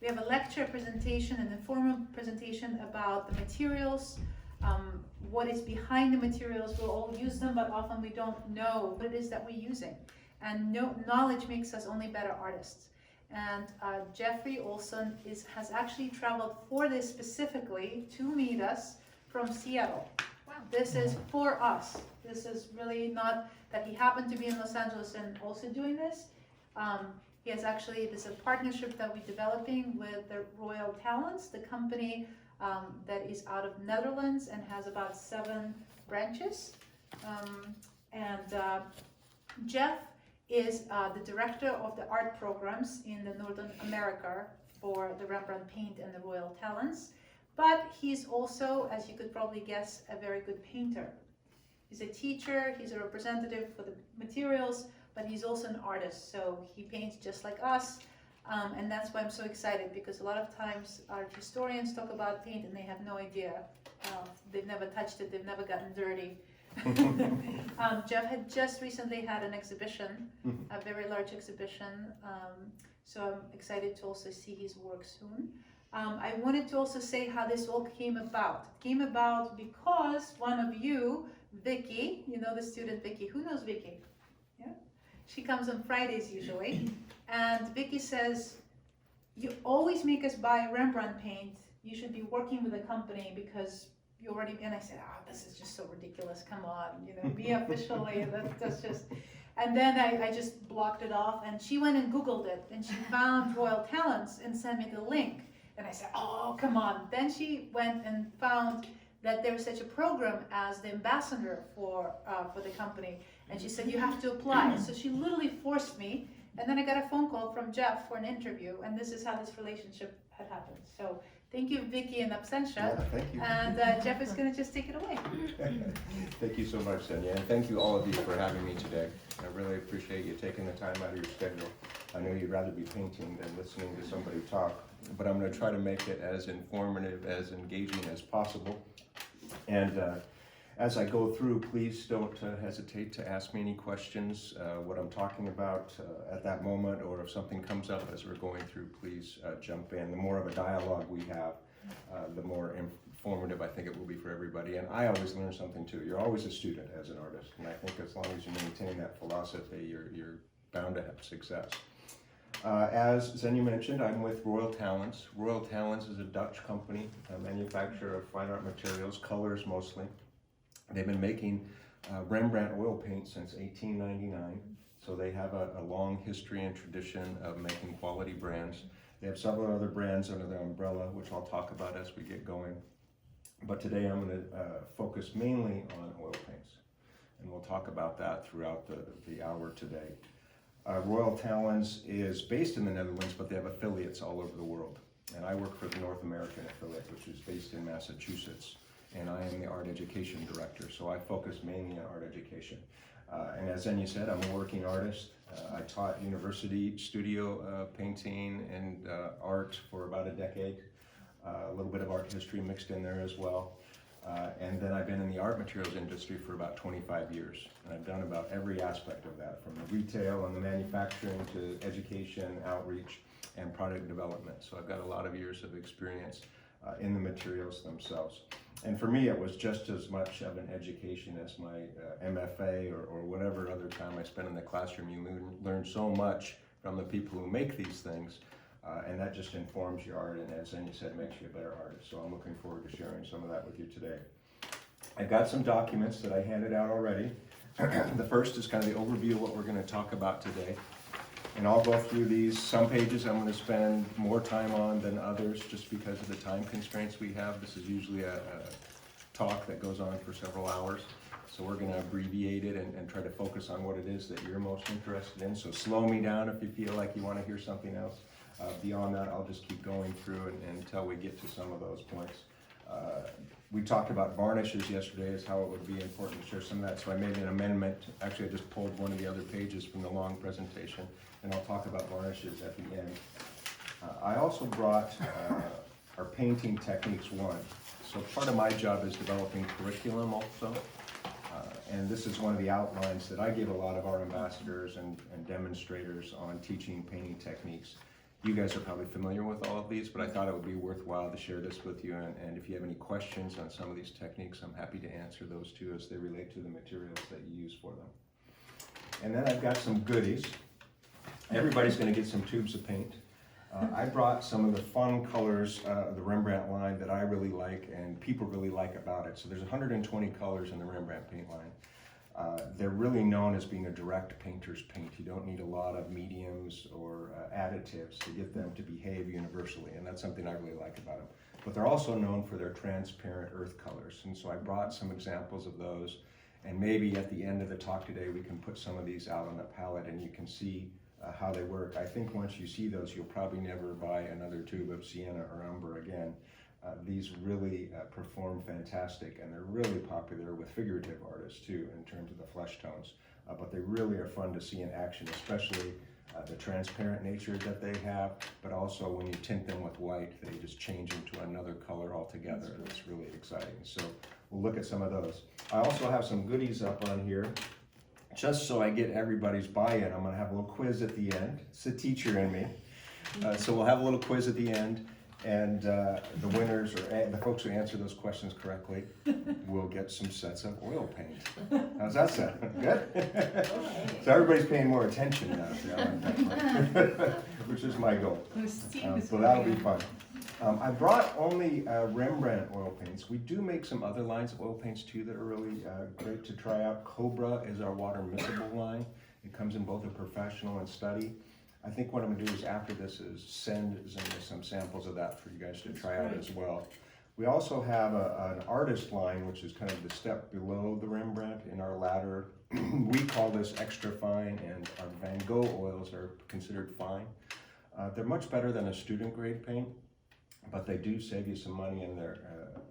We have a lecture presentation, an informal presentation about the materials, what is behind the materials. We'll all use them, but often we don't know what it is that we're using. And knowledge makes us only better artists. And Jeffrey Olson has actually traveled for this specifically to meet us from Seattle. Wow. This is for us. This is really not that he happened to be in Los Angeles and also doing this. He has actually, this is a partnership that we're developing with the Royal Talents, the company that is out of Netherlands and has about 7 branches. Jeff is the director of the art programs in the Northern America for the Rembrandt Paint and the Royal Talents. But he's also, as you could probably guess, a very good painter. He's a teacher, he's a representative for the materials, but he's also an artist, so he paints just like us. And that's why I'm so excited, because a lot of times art historians talk about paint and they have no idea. They've never touched it, they've never gotten dirty. Jeff had just recently had an exhibition, a very large exhibition, so I'm excited to also see his work soon. I wanted to also say how this all came about. It came about because one of you, Vicky, you know the student Vicky. Who knows Vicky? Yeah, she comes on Fridays usually, and Vicky says, "You always make us buy Rembrandt paint. You should be working with a company because you already." And I said, "Oh, this is just so ridiculous. Come on, you know, be officially. That's just." And then I just blocked it off, and she went and Googled it, and she found Royal Talents and sent me the link. And I said, "Oh, come on." Then she went and found that there was such a program as the ambassador for the company. And she said, "You have to apply." So she literally forced me. And then I got a phone call from Jeff for an interview. And this is how this relationship had happened. So thank you, Vicky in absentia. Yeah, thank you. And Jeff is going to just take it away. Thank you so much, Sonia, and thank you all of you for having me today. I really appreciate you taking the time out of your schedule. I know you'd rather be painting than listening to somebody talk, but I'm going to try to make it as informative, as engaging as possible. And as I go through, please don't hesitate to ask me any questions, what I'm talking about at that moment, or if something comes up as we're going through, please jump in. The more of a dialogue we have, the more informative I think it will be for everybody. And I always learn something too. You're always a student as an artist, and I think as long as you maintain that philosophy, you're bound to have success. As Xenia mentioned, I'm with Royal Talents. Royal Talents is a Dutch company, a manufacturer of fine art materials, colors mostly. They've been making Rembrandt oil paint since 1899, so they have a long history and tradition of making quality brands. They have several other brands under their umbrella, which I'll talk about as we get going. But today I'm going to focus mainly on oil paints, and we'll talk about that throughout the hour today. Royal Talents is based in the Netherlands, but they have affiliates all over the world. And I work for the North American affiliate, which is based in Massachusetts. And I am the art education director, so I focus mainly on art education. And as Xenia said, I'm a working artist. I taught university studio painting and art for about a decade. A little bit of art history mixed in there as well. And then I've been in the art materials industry for about 25 years. And I've done about every aspect of that, from the retail and the manufacturing to education, outreach, and product development. So I've got a lot of years of experience in the materials themselves. And for me, it was just as much of an education as my MFA or whatever other time I spent in the classroom. You learn so much from the people who make these things, and that just informs your art, and as Xenia said, makes you a better artist. So I'm looking forward to sharing some of that with you today. I got some documents that I handed out already. The first is kind of the overview of what we're going to talk about today. And I'll go through these. Some pages I'm going to spend more time on than others just because of the time constraints we have. This is usually a talk that goes on for several hours. So we're going to abbreviate it and try to focus on what it is that you're most interested in. So slow me down if you feel like you want to hear something else. Beyond that, I'll just keep going through until we get to some of those points. We talked about varnishes yesterday as how it would be important to share some of that. So I made an amendment. Actually, I just pulled one of the other pages from the long presentation, and I'll talk about varnishes at the end. I also brought our painting techniques one. So part of my job is developing curriculum also. And this is one of the outlines that I give a lot of our ambassadors and demonstrators on teaching painting techniques. You guys are probably familiar with all of these, but I thought it would be worthwhile to share this with you. And if you have any questions on some of these techniques, I'm happy to answer those too as they relate to the materials that you use for them. And then I've got some goodies. Everybody's going to get some tubes of paint. I brought some of the fun colors of the Rembrandt line that I really like and people really like about it. So there's 120 colors in the Rembrandt paint line. They're really known as being a direct painter's paint. You don't need a lot of mediums or additives to get them to behave universally, and that's something I really like about them. But they're also known for their transparent earth colors, and so I brought some examples of those, and maybe at the end of the talk today we can put some of these out on the palette and you can see how they work. I think once you see those, you'll probably never buy another tube of sienna or umber again. These really perform fantastic, and they're really popular with figurative artists too in terms of the flesh tones. But they really are fun to see in action, especially the transparent nature that they have, but also when you tint them with white, they just change into another color altogether. It's really exciting. So we'll look at some of those. I also have some goodies up on here. Just so I get everybody's buy-in, I'm going to have a little quiz at the end. It's the teacher in me. So we'll have a little quiz at the end. And the winners, or the folks who answer those questions correctly, will get some sets of oil paint. How's that sound? Good? So everybody's paying more attention now, which is my goal. So that'll be fun. I brought only Rembrandt oil paints. We do make some other lines of oil paints too that are really great to try out. Cobra is our water miscible line. It comes in both a professional and study. I think what I'm going to do is after this is send some samples of that for you guys to try out as well. We also have an artist line, which is kind of the step below the Rembrandt in our ladder. We call this extra fine, and our Van Gogh oils are considered fine. They're much better than a student grade paint, but they do save you some money in there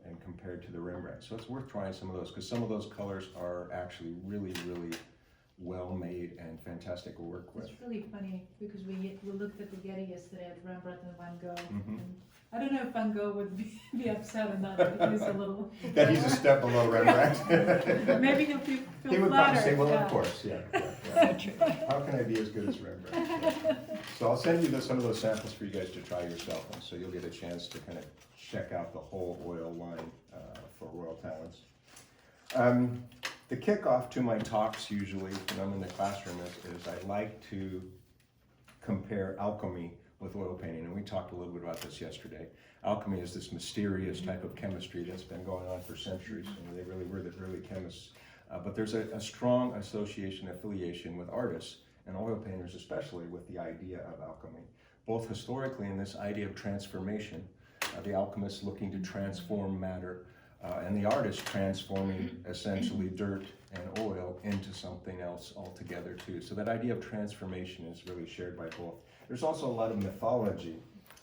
and compared to the Rembrandt. So it's worth trying some of those, because some of those colors are actually really, really well made and fantastic to work with. It's really funny because we looked at the Getty yesterday at Rembrandt and Van Gogh. Mm-hmm. And I don't know if Van Gogh would be upset or not, but he's a little. That he's a step below Rembrandt. Maybe he'll feel He would flattered. probably say, well, of course, yeah. How can I be as good as Rembrandt? Yeah. So I'll send you some of those samples for you guys to try yourself, and so you'll get a chance to kind of check out the whole oil line for Royal Talents. The kickoff to my talks usually when I'm in the classroom is I like to compare alchemy with oil painting, and we talked a little bit about this yesterday. Alchemy is this mysterious type of chemistry that's been going on for centuries, and they really were the early chemists. But there's a strong affiliation with artists, and oil painters especially, with the idea of alchemy. Both historically in this idea of transformation, the alchemists looking to transform matter, and the artist transforming essentially dirt and oil into something else altogether too. So that idea of transformation is really shared by both. There's also a lot of mythology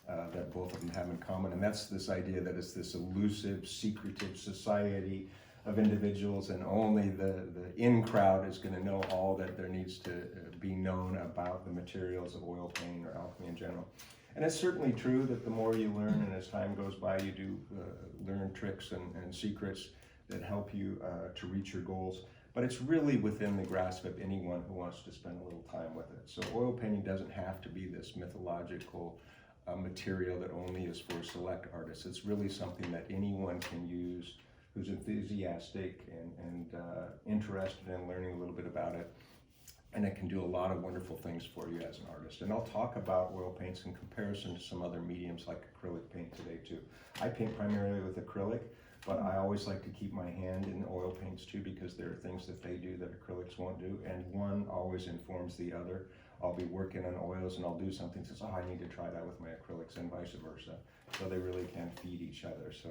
that both of them have in common, and that's this idea that it's this elusive, secretive society of individuals, and only the in crowd is going to know all that there needs to be known about the materials of oil painting or alchemy in general. And it's certainly true that the more you learn, and as time goes by, you do learn tricks and secrets that help you to reach your goals. But it's really within the grasp of anyone who wants to spend a little time with it. So oil painting doesn't have to be this mythological material that only is for select artists. It's really something that anyone can use who's enthusiastic and interested in learning a little bit about it. And it can do a lot of wonderful things for you as an artist. And I'll talk about oil paints in comparison to some other mediums like acrylic paint today too. I paint primarily with acrylic, but I always like to keep my hand in oil paints too, because there are things that they do that acrylics won't do, and one always informs the other. I'll be working on oils and I'll do something that says, oh, I need to try that with my acrylics, and vice versa. So they really can feed each other. So,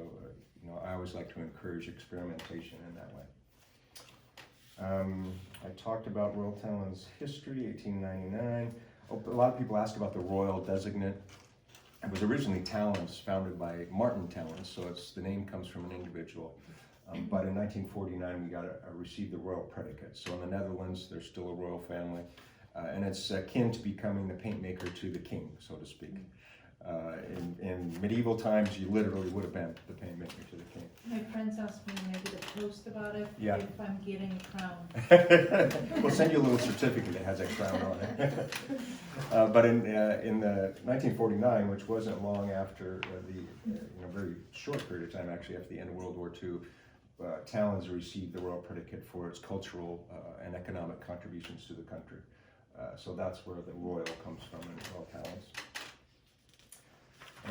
I always like to encourage experimentation in that way. I talked about Royal Talents' history, 1899. A lot of people ask about the royal designate. It was originally Talents, founded by Martin Talents, so the name comes from an individual. But in 1949, we received the royal predicate. So in the Netherlands, there's still a royal family, and it's akin to becoming the paint maker to the king, so to speak. In medieval times, you literally would have been the paint maker to the king. My friends ask me when I did a post about it, Yeah. if I'm getting a crown. We'll send you a little certificate that has a crown on it. But in the 1949, which wasn't long after very short period of time actually after the end of World War II, Talens received the royal predicate for its cultural and economic contributions to the country. So that's where the royal comes from in Royal Talens.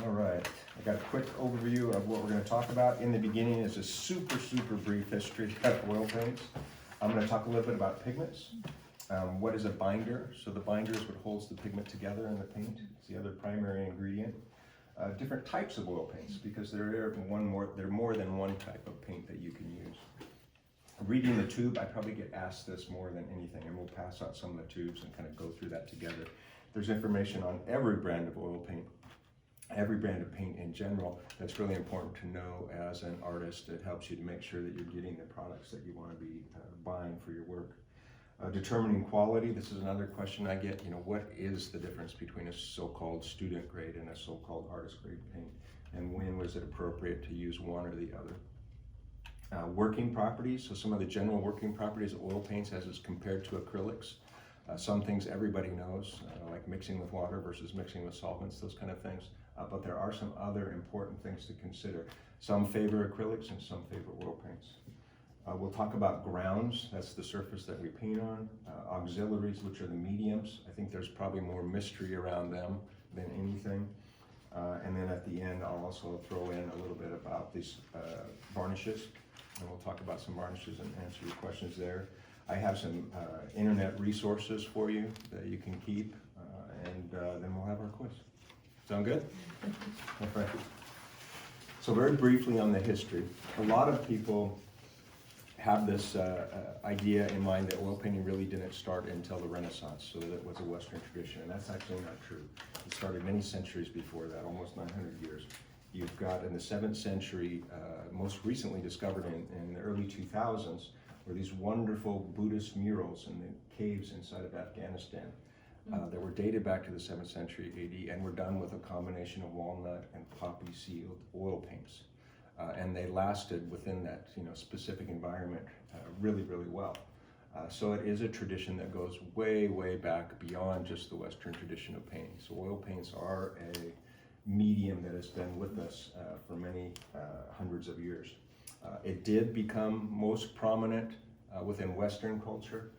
All right, I got a quick overview of what we're going to talk about. In the beginning is a super brief history of oil paints. I'm going to talk a little bit about pigments. What is a binder? So the binder is what holds the pigment together in the paint. It's the other primary ingredient. Different types of oil paints, because there are more than one type of paint that you can use. Reading the tube, I probably get asked this more than anything, and we'll pass out some of the tubes and kind of go through that together. There's information on every brand of oil paint, every brand of paint in general. That's really important to know as an artist. It helps you to make sure that you're getting the products that you want to be buying for your work. Determining quality, this is another question I get. What is the difference between a so-called student grade and a so-called artist grade paint? And when was it appropriate to use one or the other? Working properties, so some of the general working properties of oil paints as is compared to acrylics. Some things everybody knows, like mixing with water versus mixing with solvents, those kind of things. But there are some other important things to consider. Some favor acrylics and some favor oil paints. We'll talk about grounds, that's the surface that we paint on. Auxiliaries, which are the mediums. I think there's probably more mystery around them than anything. And then at the end, I'll also throw in a little bit about these varnishes. And we'll talk about some varnishes and answer your questions there. I have some internet resources for you that you can keep, and then we'll have our quiz. Sound good? All right. So very briefly on the history. A lot of people have this idea in mind that oil painting really didn't start until the Renaissance, so that it was a Western tradition, and that's actually not true. It started many centuries before that, almost 900 years. You've got in the 7th century, most recently discovered in the early 2000s, were these wonderful Buddhist murals in the caves inside of Afghanistan that were dated back to the 7th century AD and were done with a combination of walnut and poppy sealed oil paints. And they lasted within that specific environment really well. So it is a tradition that goes way back beyond just the Western tradition of painting. So oil paints are a medium that has been with us for many hundreds of years. It did become most prominent within Western culture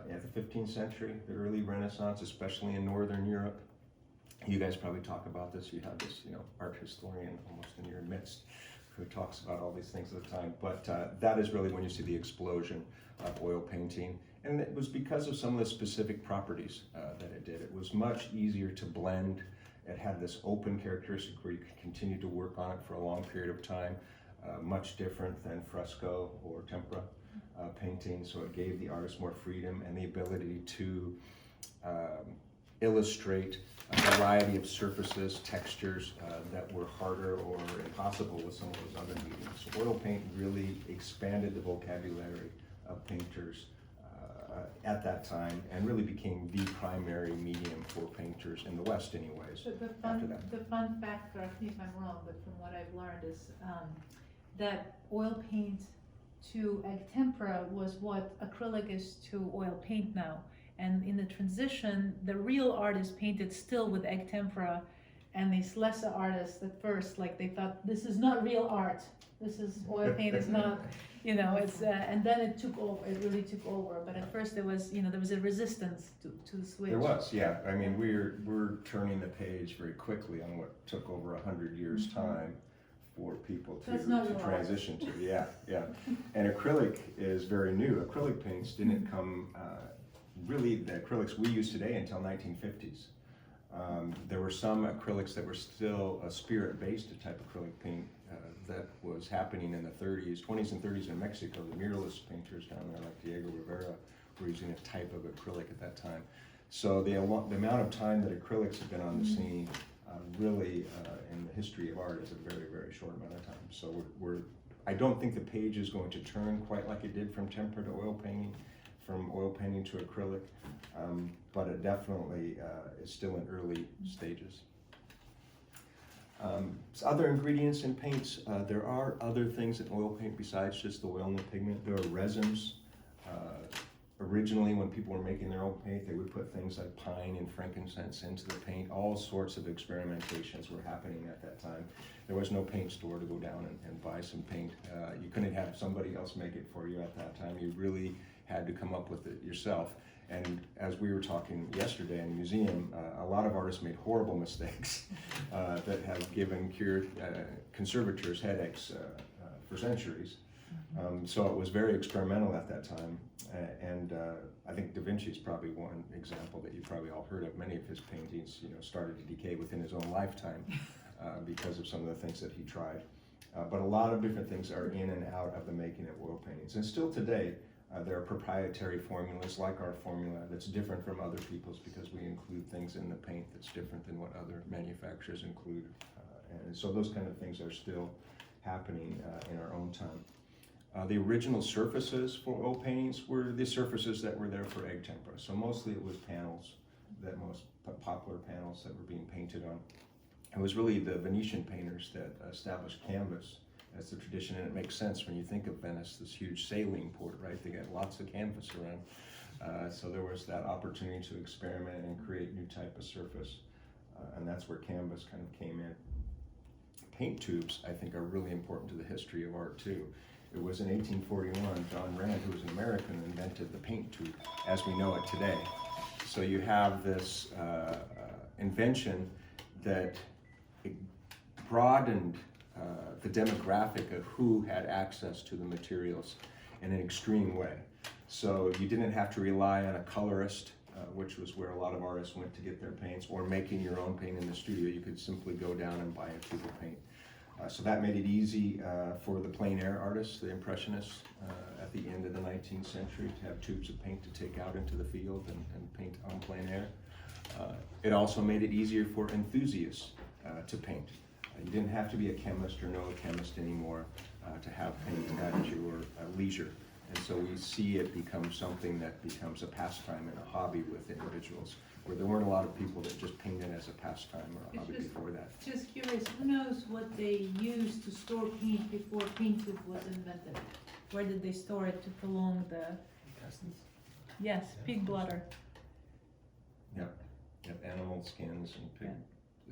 at the 15th century, the early Renaissance, especially in Northern Europe. You guys probably talk about this. You have this, art historian almost in your midst who talks about all these things at the time. But that is really when you see the explosion of oil painting. And it was because of some of the specific properties that it did. It was much easier to blend. It had this open characteristic where you could continue to work on it for a long period of time, much different than fresco or tempera painting. So it gave the artist more freedom and the ability to illustrate a variety of surfaces, textures that were harder or impossible with some of those other mediums. So oil paint really expanded the vocabulary of painters at that time, and really became the primary medium for painters in the West anyways. But the fun fact, correct me if I'm wrong, but from what I've learned is that oil paint to egg tempera was what acrylic is to oil paint now. And in the transition, the real artists painted still with egg tempera, and these lesser artists at first, like they thought, this is not real art. This is oil paint is not, it's and then it took over. It really took over. But at first there was, there was a resistance to the switch. There was, yeah. I mean, we're turning the page very quickly on what took over 100 years time for people to transition to. Yeah. And acrylic is very new. Acrylic paints didn't come. Really, the acrylics we use today until 1950s. There were some acrylics that were still a spirit-based type acrylic paint that was happening in the 20s and 30s in Mexico. The muralist painters down there, like Diego Rivera, were using a type of acrylic at that time. So the amount of time that acrylics have been on the scene, really, in the history of art, is a very short amount of time. So I don't think the page is going to turn quite like it did from tempera to oil painting, from oil painting to acrylic, but it definitely is still in early stages. Other ingredients in paints, there are other things in oil paint besides just the oil and the pigment. There are resins. Originally, when people were making their own paint, they would put things like pine and frankincense into the paint. All sorts of experimentations were happening at that time. There was no paint store to go down and buy some paint. You couldn't have somebody else make it for you at that time. You really had to come up with it yourself. And as we were talking yesterday in the museum, a lot of artists made horrible mistakes that have given conservators headaches for centuries. So it was very experimental at that time. And I think Da Vinci is probably one example that you probably all heard of. Many of his paintings, started to decay within his own lifetime because of some of the things that he tried. But a lot of different things are in and out of the making of oil paintings. And still today, there are proprietary formulas like our formula that's different from other people's because we include things in the paint that's different than what other manufacturers include. And so those kind of things are still happening in our own time. The original surfaces for oil paintings were the surfaces that were there for egg tempera. So mostly it was panels, that most popular panels that were being painted on. It was really the Venetian painters that established canvas as the tradition, and it makes sense when you think of Venice, this huge sailing port, right? They got lots of canvas around. So there was that opportunity to experiment and create new type of surface, and that's where canvas kind of came in. Paint tubes, I think, are really important to the history of art too. It was in 1841, John Rand, who was an American, invented the paint tube as we know it today. So you have this invention that broadened the demographic of who had access to the materials in an extreme way. So you didn't have to rely on a colorist, which was where a lot of artists went to get their paints, or making your own paint in the studio. You could simply go down and buy a tube of paint. So that made it easy for the plein air artists, the Impressionists, at the end of the 19th century to have tubes of paint to take out into the field and paint on plein air. It also made it easier for enthusiasts to paint. You didn't have to be a chemist or know a chemist anymore to have paint at your leisure. And so we see it become something that becomes a pastime and a hobby with individuals, where there weren't a lot of people that just painted as a pastime or a hobby before that. Just curious, who knows what they used to store paint before paint tube was invented? Where did they store it to prolong the... Yes, pig bladder. Yep, animal skins and pig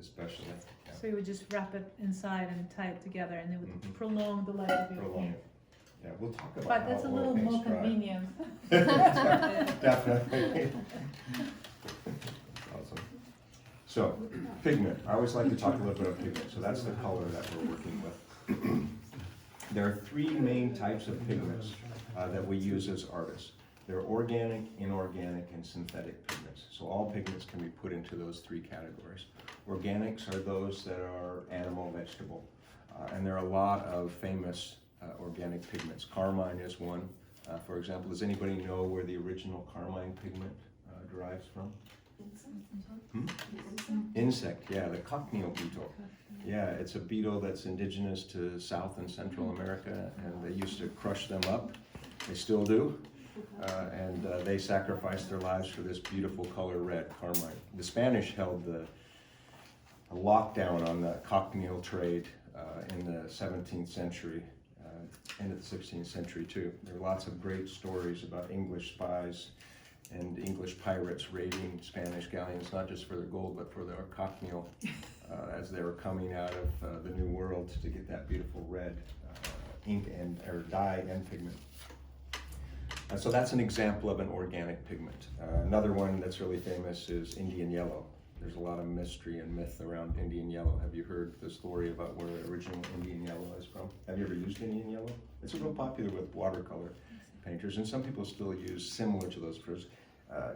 especially. Yeah. So you would just wrap it inside and tie it together and it would prolong the life of your paint. Yeah, we'll talk about But that's a little more convenient. Definitely. Awesome. So, pigment. I always like to talk a little bit about pigment. So that's the color that we're working with. There are three main types of pigments that we use as artists. They're organic, inorganic, and synthetic pigments. So all pigments can be put into those three categories. Organics are those that are animal, vegetable. And there are a lot of famous organic pigments. Carmine is one. For example, does anybody know where the original carmine pigment derives from? Insect, yeah, the cochineal beetle. Yeah, it's a beetle that's indigenous to South and Central America, and they used to crush them up. They still do. And they sacrificed their lives for this beautiful color red, carmine. The Spanish held a lockdown on the cochineal trade in the 17th century, end of the 16th century too. There are lots of great stories about English spies and English pirates raiding Spanish galleons, not just for their gold, but for their cochineal, as they were coming out of the New World to get that beautiful red ink or dye and pigment. So that's an example of an organic pigment. Another one that's really famous is Indian yellow. There's a lot of mystery and myth around Indian yellow. Have you heard the story about where the original Indian yellow is from? Have you ever used Indian yellow? It's real popular with watercolor painters, and some people still use similar to those colors.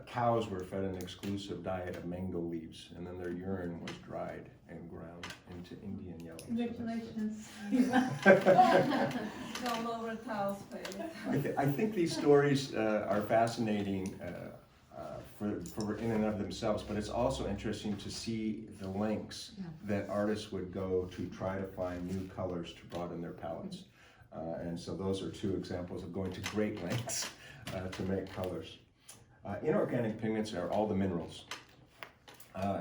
Cows were fed an exclusive diet of mango leaves, and then their urine was dried and ground into Indian yellow. Congratulations. All over cows' face. I think these stories are fascinating for in and of themselves, but it's also interesting to see the lengths that artists would go to try to find new colors to broaden their palettes. And so those are two examples of going to great lengths to make colors. Inorganic pigments are all the minerals.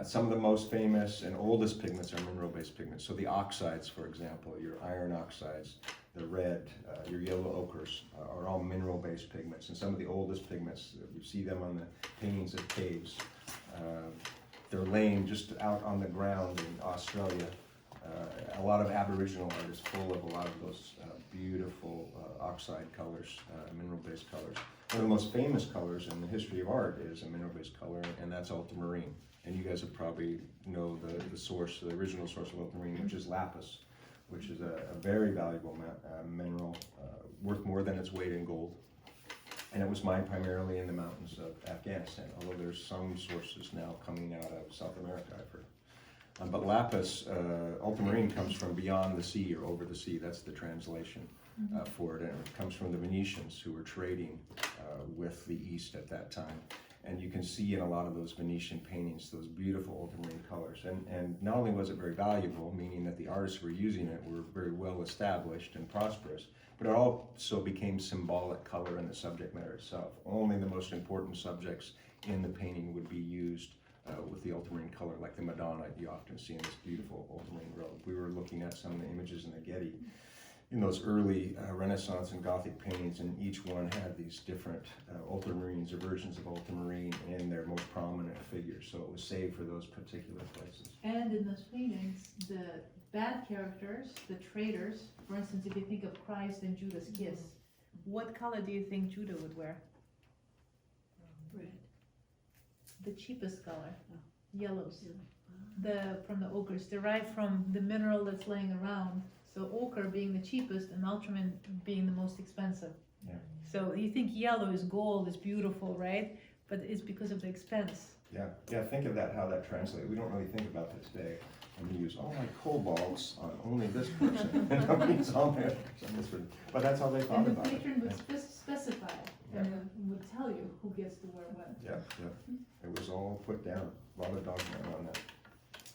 Some of the most famous and oldest pigments are mineral-based pigments. So the oxides, for example, your iron oxides, the red, your yellow ochres are all mineral-based pigments. And some of the oldest pigments, you see them on the paintings of caves. They're laying just out on the ground in Australia. A lot of Aboriginal art is full of a lot of those beautiful oxide colors, mineral-based colors. One of the most famous colors in the history of art is a mineral-based color, and that's ultramarine. And you guys would probably know the source, the original source of ultramarine, which is lapis, which is a very valuable mineral, worth more than its weight in gold. And it was mined primarily in the mountains of Afghanistan, although there's some sources now coming out of South America, I've heard. But lapis, ultramarine, comes from beyond the sea or over the sea. That's the translation for it. And it comes from the Venetians who were trading with the East at that time. And you can see in a lot of those Venetian paintings those beautiful ultramarine colors. And not only was it very valuable, meaning that the artists who were using it were very well established and prosperous, but it also became symbolic color in the subject matter itself. Only the most important subjects in the painting would be used with the ultramarine color, like the Madonna you often see in this beautiful ultramarine robe. We were looking at some of the images in the Getty in those early Renaissance and Gothic paintings, and each one had these different ultramarines or versions of ultramarine in their most prominent figures, so it was saved for those particular places. And in those paintings, the bad characters, the traitors, for instance, if you think of Christ and Judas' kiss, what color do you think Judah would wear? Red. The cheapest color, yellows. From the ochres, derived from the mineral that's laying around. So ochre being the cheapest and ultramarine being the most expensive. Yeah. So you think yellow is gold, is beautiful, right? But it's because of the expense. Yeah, think of that, how that translates. We don't really think about that today. And we use all my cobalts on only this person. And nobody's on there on this one. But that's how they thought And the about it. patron would specify Yeah. and would tell you who gets to wear what. Yeah. It was all put down. A lot of dogma on that.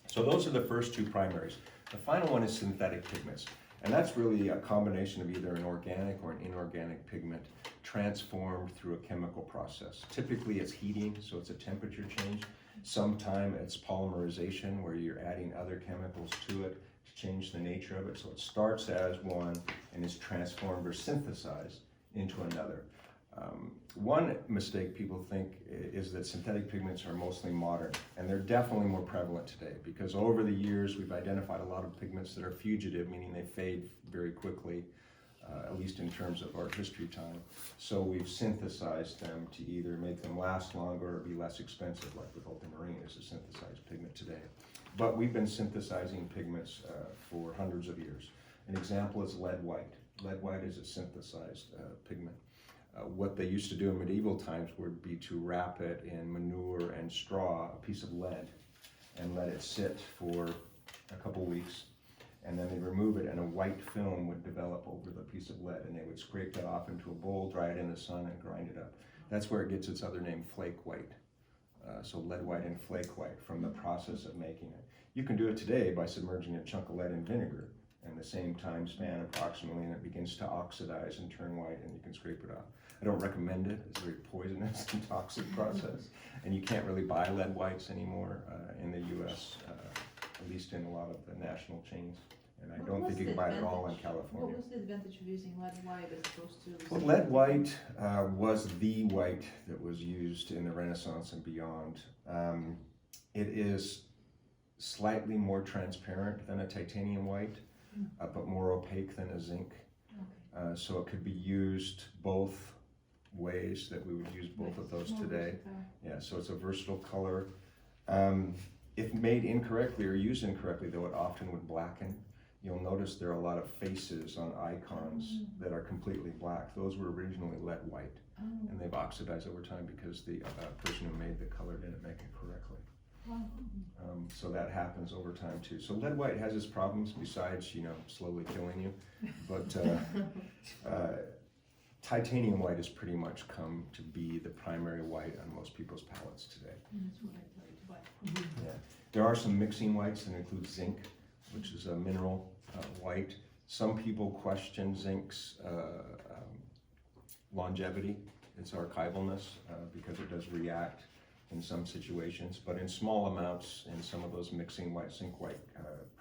So those are the first two primaries. The final one is synthetic pigments. And that's really a combination of either an organic or an inorganic pigment transformed through a chemical process. Typically it's heating, so it's a temperature change. Sometimes it's polymerization, where you're adding other chemicals to it to change the nature of it. So it starts as one and is transformed or synthesized into another. One mistake people think is that synthetic pigments are mostly modern, and they're definitely more prevalent today, because over the years we've identified a lot of pigments that are fugitive, meaning they fade very quickly, at least in terms of art history time. So we've synthesized them to either make them last longer or be less expensive, like with ultramarine is a synthesized pigment today. But we've been synthesizing pigments for hundreds of years. An example is lead white. Lead white is a synthesized pigment. What they used to do in medieval times would be to wrap it in manure and straw, a piece of lead, and let it sit for a couple weeks. And then they'd remove it, and a white film would develop over the piece of lead, and they would scrape that off into a bowl, dry it in the sun, and grind it up. That's where it gets its other name, flake white. So lead white and flake white, from the process of making it. You can do it today by submerging a chunk of lead in vinegar, and the same time span approximately, and it begins to oxidize and turn white, and you can scrape it off. I don't recommend it. It's a very poisonous and toxic process, and you can't really buy lead whites anymore in the US, at least in a lot of the national chains. And I don't think you can buy it at all in California. What was the advantage of using lead white as opposed to? Well, lead white was the white that was used in the Renaissance and beyond. It is slightly more transparent than a titanium white, but more opaque than a zinc. Okay. So it could be used both ways, that we would use both of those today. Yeah, so it's a versatile color. If made incorrectly or used incorrectly, though, it often would blacken. You'll notice there are a lot of faces on icons that are completely black. Those were originally lead white, and they've oxidized over time because the person who made the color didn't make it correctly. So that happens over time too. So lead white has its problems besides, slowly killing you. But titanium white has pretty much come to be the primary white on most people's palettes today. That's what I tell you to buy. Yeah. There are some mixing whites that include zinc, which is a mineral white. Some people question zinc's longevity, its archivalness, because it does react in some situations, but in small amounts in some of those mixing white, zinc white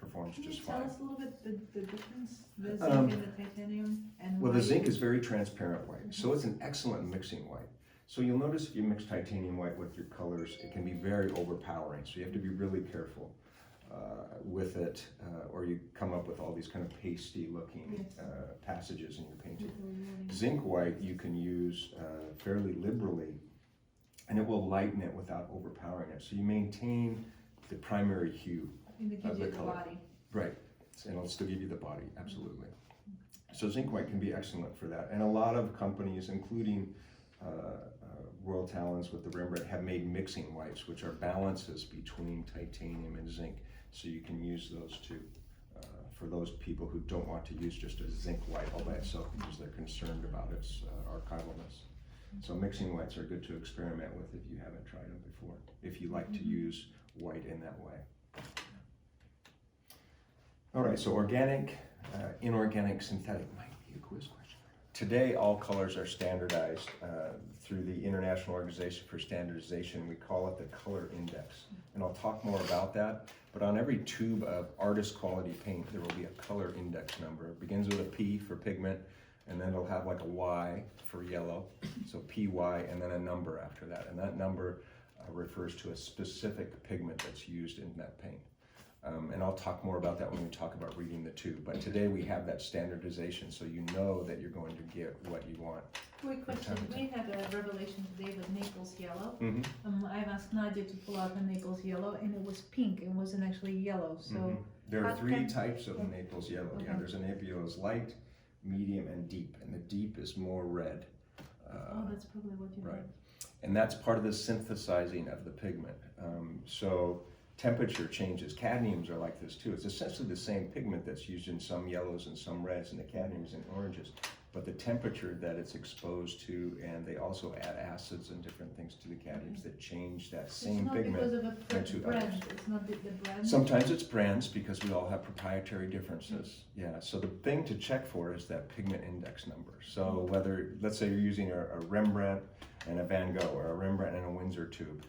performs Can you just tell fine. us a little bit the difference, the zinc and the titanium and Well, the white? zinc is very transparent white, so it's an excellent mixing white. So you'll notice if you mix titanium white with your colors, it can be very overpowering, so you have to be really careful with it, or you come up with all these kind of pasty looking passages in your painting. Zinc white you can use fairly liberally, and it will lighten it without overpowering it. So you maintain the primary hue. And it gives the you the color. body. Right, and it'll still give you the body, absolutely. So zinc white can be excellent for that. And a lot of companies, including Royal Talons with the Rembrandt, have made mixing whites, which are balances between titanium and zinc. So you can use those too, for those people who don't want to use just a zinc white all by itself because they're concerned about its archivalness. So mixing whites are good to experiment with if you haven't tried them before, if you like to use white in that way. All right, so organic, inorganic, synthetic might be a quiz question. Today, all colors are standardized through the International Organization for Standardization. We call it the color index. And I'll talk more about that. But on every tube of artist quality paint, there will be a color index number. It begins with a P for pigment, and then it'll have like a Y for yellow. So PY, and then a number after that. And that number refers to a specific pigment that's used in that paint. And I'll talk more about that when we talk about reading the tube. But today we have that standardization, so you know that you're going to get what you want. Quick question, we had a revelation today with Naples yellow. Mm-hmm. I've asked Nadia to pull out the Naples yellow, and it was pink, it wasn't actually yellow, so. There are how three come- types of Naples yellow. Yeah, Okay. there's a Naples yellow is light, medium, and deep. And the deep is more red. Oh, that's probably what you right. meant. And that's part of the synthesizing of the pigment. So temperature changes. Cadmiums are like this too. It's essentially the same pigment that's used in some yellows and some reds, and the cadmiums and oranges. But the temperature that it's exposed to, and they also add acids and different things to the cadmiums that change that same pigment. It's not because into of a brand, others. it's not the brand? Sometimes it's brands because we all have proprietary differences. Yeah, so the thing to check for is that pigment index number. So whether, let's say you're using a Rembrandt and a Van Gogh, or a Rembrandt and a Windsor tube,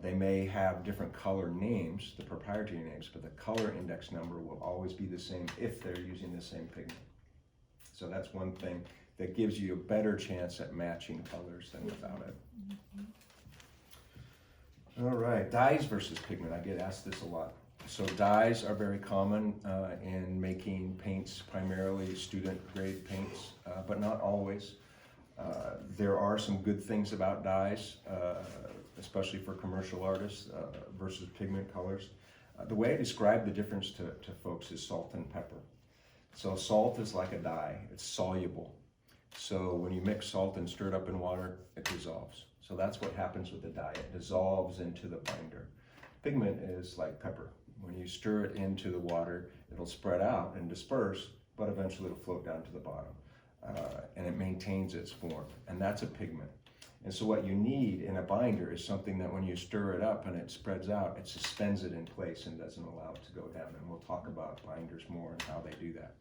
they may have different color names, the proprietary names, but the color index number will always be the same if they're using the same pigment. So that's one thing that gives you a better chance at matching colors than without it. All right, dyes versus pigment. I get asked this a lot. So dyes are very common in making paints, primarily student grade paints, but not always. There are some good things about dyes, especially for commercial artists versus pigment colors. The way I describe the difference to folks is salt and pepper. So salt is like a dye, it's soluble. So when you mix salt and stir it up in water, it dissolves. So that's what happens with the dye, it dissolves into the binder. Pigment is like pepper. When you stir it into the water, it'll spread out and disperse, but eventually it'll float down to the bottom. And it maintains its form, and that's a pigment. And so what you need in a binder is something that when you stir it up and it spreads out, it suspends it in place and doesn't allow it to go down. And we'll talk about binders more and how they do that.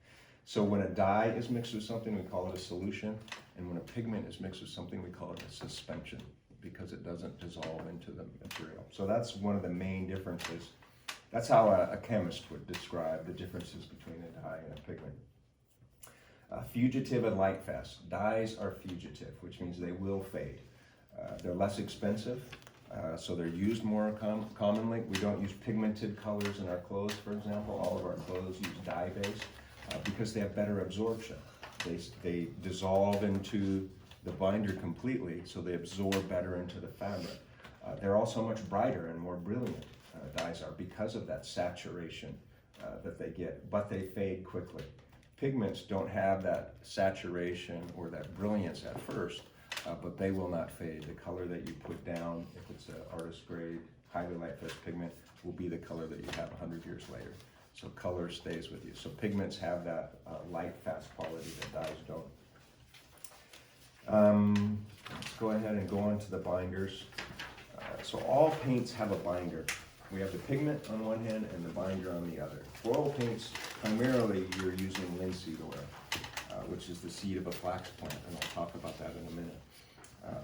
So when a dye is mixed with something, we call it a solution. And when a pigment is mixed with something, we call it a suspension, because it doesn't dissolve into the material. So that's one of the main differences. That's how a chemist would describe the differences between a dye and a pigment. Fugitive and light fast. Dyes are fugitive, which means they will fade. They're less expensive, so they're used more commonly. We don't use pigmented colors in our clothes, for example. All of our clothes use dye-based because they have better absorption. They dissolve into the binder completely, so they absorb better into the fabric. They're also much brighter and more brilliant, dyes are, because of that saturation that they get, but they fade quickly. Pigments don't have that saturation or that brilliance at first, but they will not fade. The color that you put down, if it's an artist grade, highly light fast pigment, will be the color that you have 100 years later. So color stays with you. So pigments have that light fast quality that dyes don't. Let's go ahead and go on to the binders. So all paints have a binder. We have the pigment on one hand and the binder on the other. For oil paints, primarily you're using linseed oil, which is the seed of a flax plant, and I'll talk about that in a minute.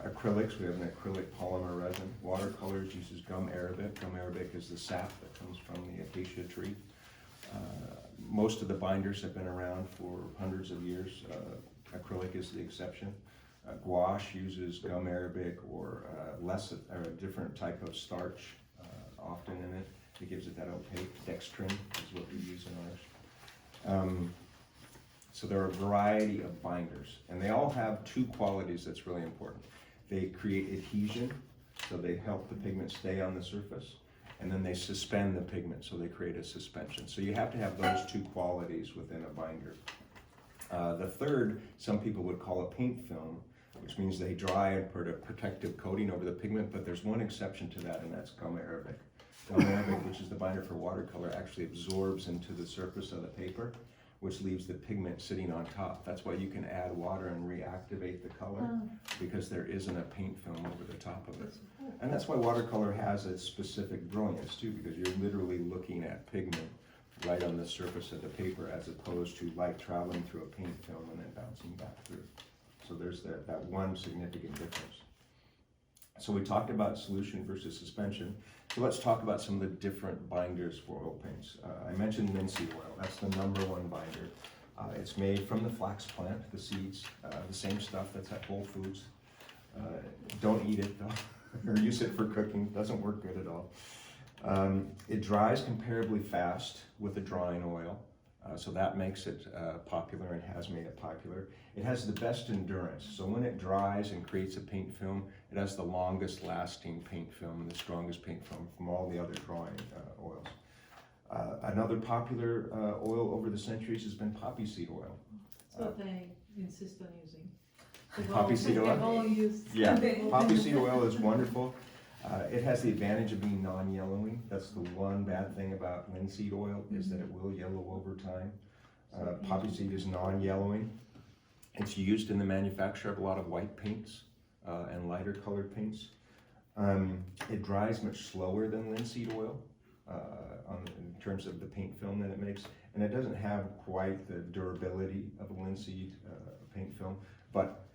Acrylics, we have an acrylic polymer resin. Watercolors uses gum arabic. Gum arabic is the sap that comes from the acacia tree. Most of the binders have been around for hundreds of years. Acrylic is the exception. Gouache uses gum arabic or a different type of starch often in it. It gives it that opaque. Dextrin is what we use in ours. So there are a variety of binders, and they all have two qualities that's really important. They create adhesion, so they help the pigment stay on the surface, and then they suspend the pigment, so they create a suspension. So you have to have those two qualities within a binder. The third, some people would call a paint film, which means they dry and put a protective coating over the pigment, but there's one exception to that, and that's gum arabic. Gum arabic, which is the binder for watercolor, actually absorbs into the surface of the paper, which leaves the pigment sitting on top. That's why you can add water and reactivate the color, because there isn't a paint film over the top of it. And that's why watercolor has its specific brilliance too, because you're literally looking at pigment right on the surface of the paper, as opposed to light traveling through a paint film and then bouncing back through. So there's that one significant difference. So we talked about solution versus suspension. So let's talk about some of the different binders for oil paints. I mentioned linseed oil. That's the number one binder. It's made from the flax plant, the seeds, the same stuff that's at Whole Foods. Don't eat it though, or use it for cooking. Doesn't work good at all. It dries comparably fast with a drying oil. So that makes it popular and has made it popular. It has the best endurance. So when it dries and creates a paint film, it has the longest lasting paint film and the strongest paint film from all the other drying oils. Another popular oil over the centuries has been poppy seed oil. That's what they insist on using. Poppy seed oil? They've all used. Yeah, poppy seed oil is wonderful. It has the advantage of being non-yellowing. That's the one bad thing about linseed oil, is that it will yellow over time. Poppy seed is non-yellowing. It's used in the manufacture of a lot of white paints and lighter colored paints. It dries much slower than linseed oil in terms of the paint film that it makes, and it doesn't have quite the durability of a linseed paint film, but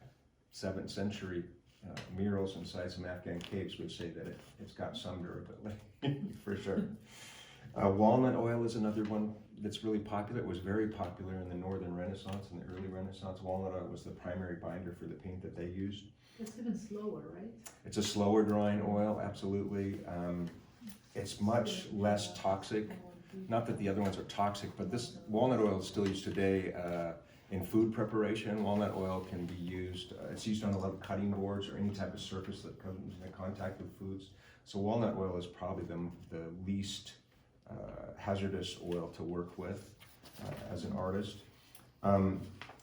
7th century murals inside some Afghan caves would say that it's got some durability for sure. Walnut oil is another one that's really popular. It was very popular in the Northern Renaissance and the early Renaissance. Walnut oil was the primary binder for the paint that they used. It's even slower, right? It's a slower drying oil, absolutely. It's much less toxic. Not that the other ones are toxic, but this walnut oil is still used today in food preparation. Walnut oil can be used, it's used on a lot of cutting boards or any type of surface that comes into contact with foods. So walnut oil is probably the least hazardous oil to work with as an artist.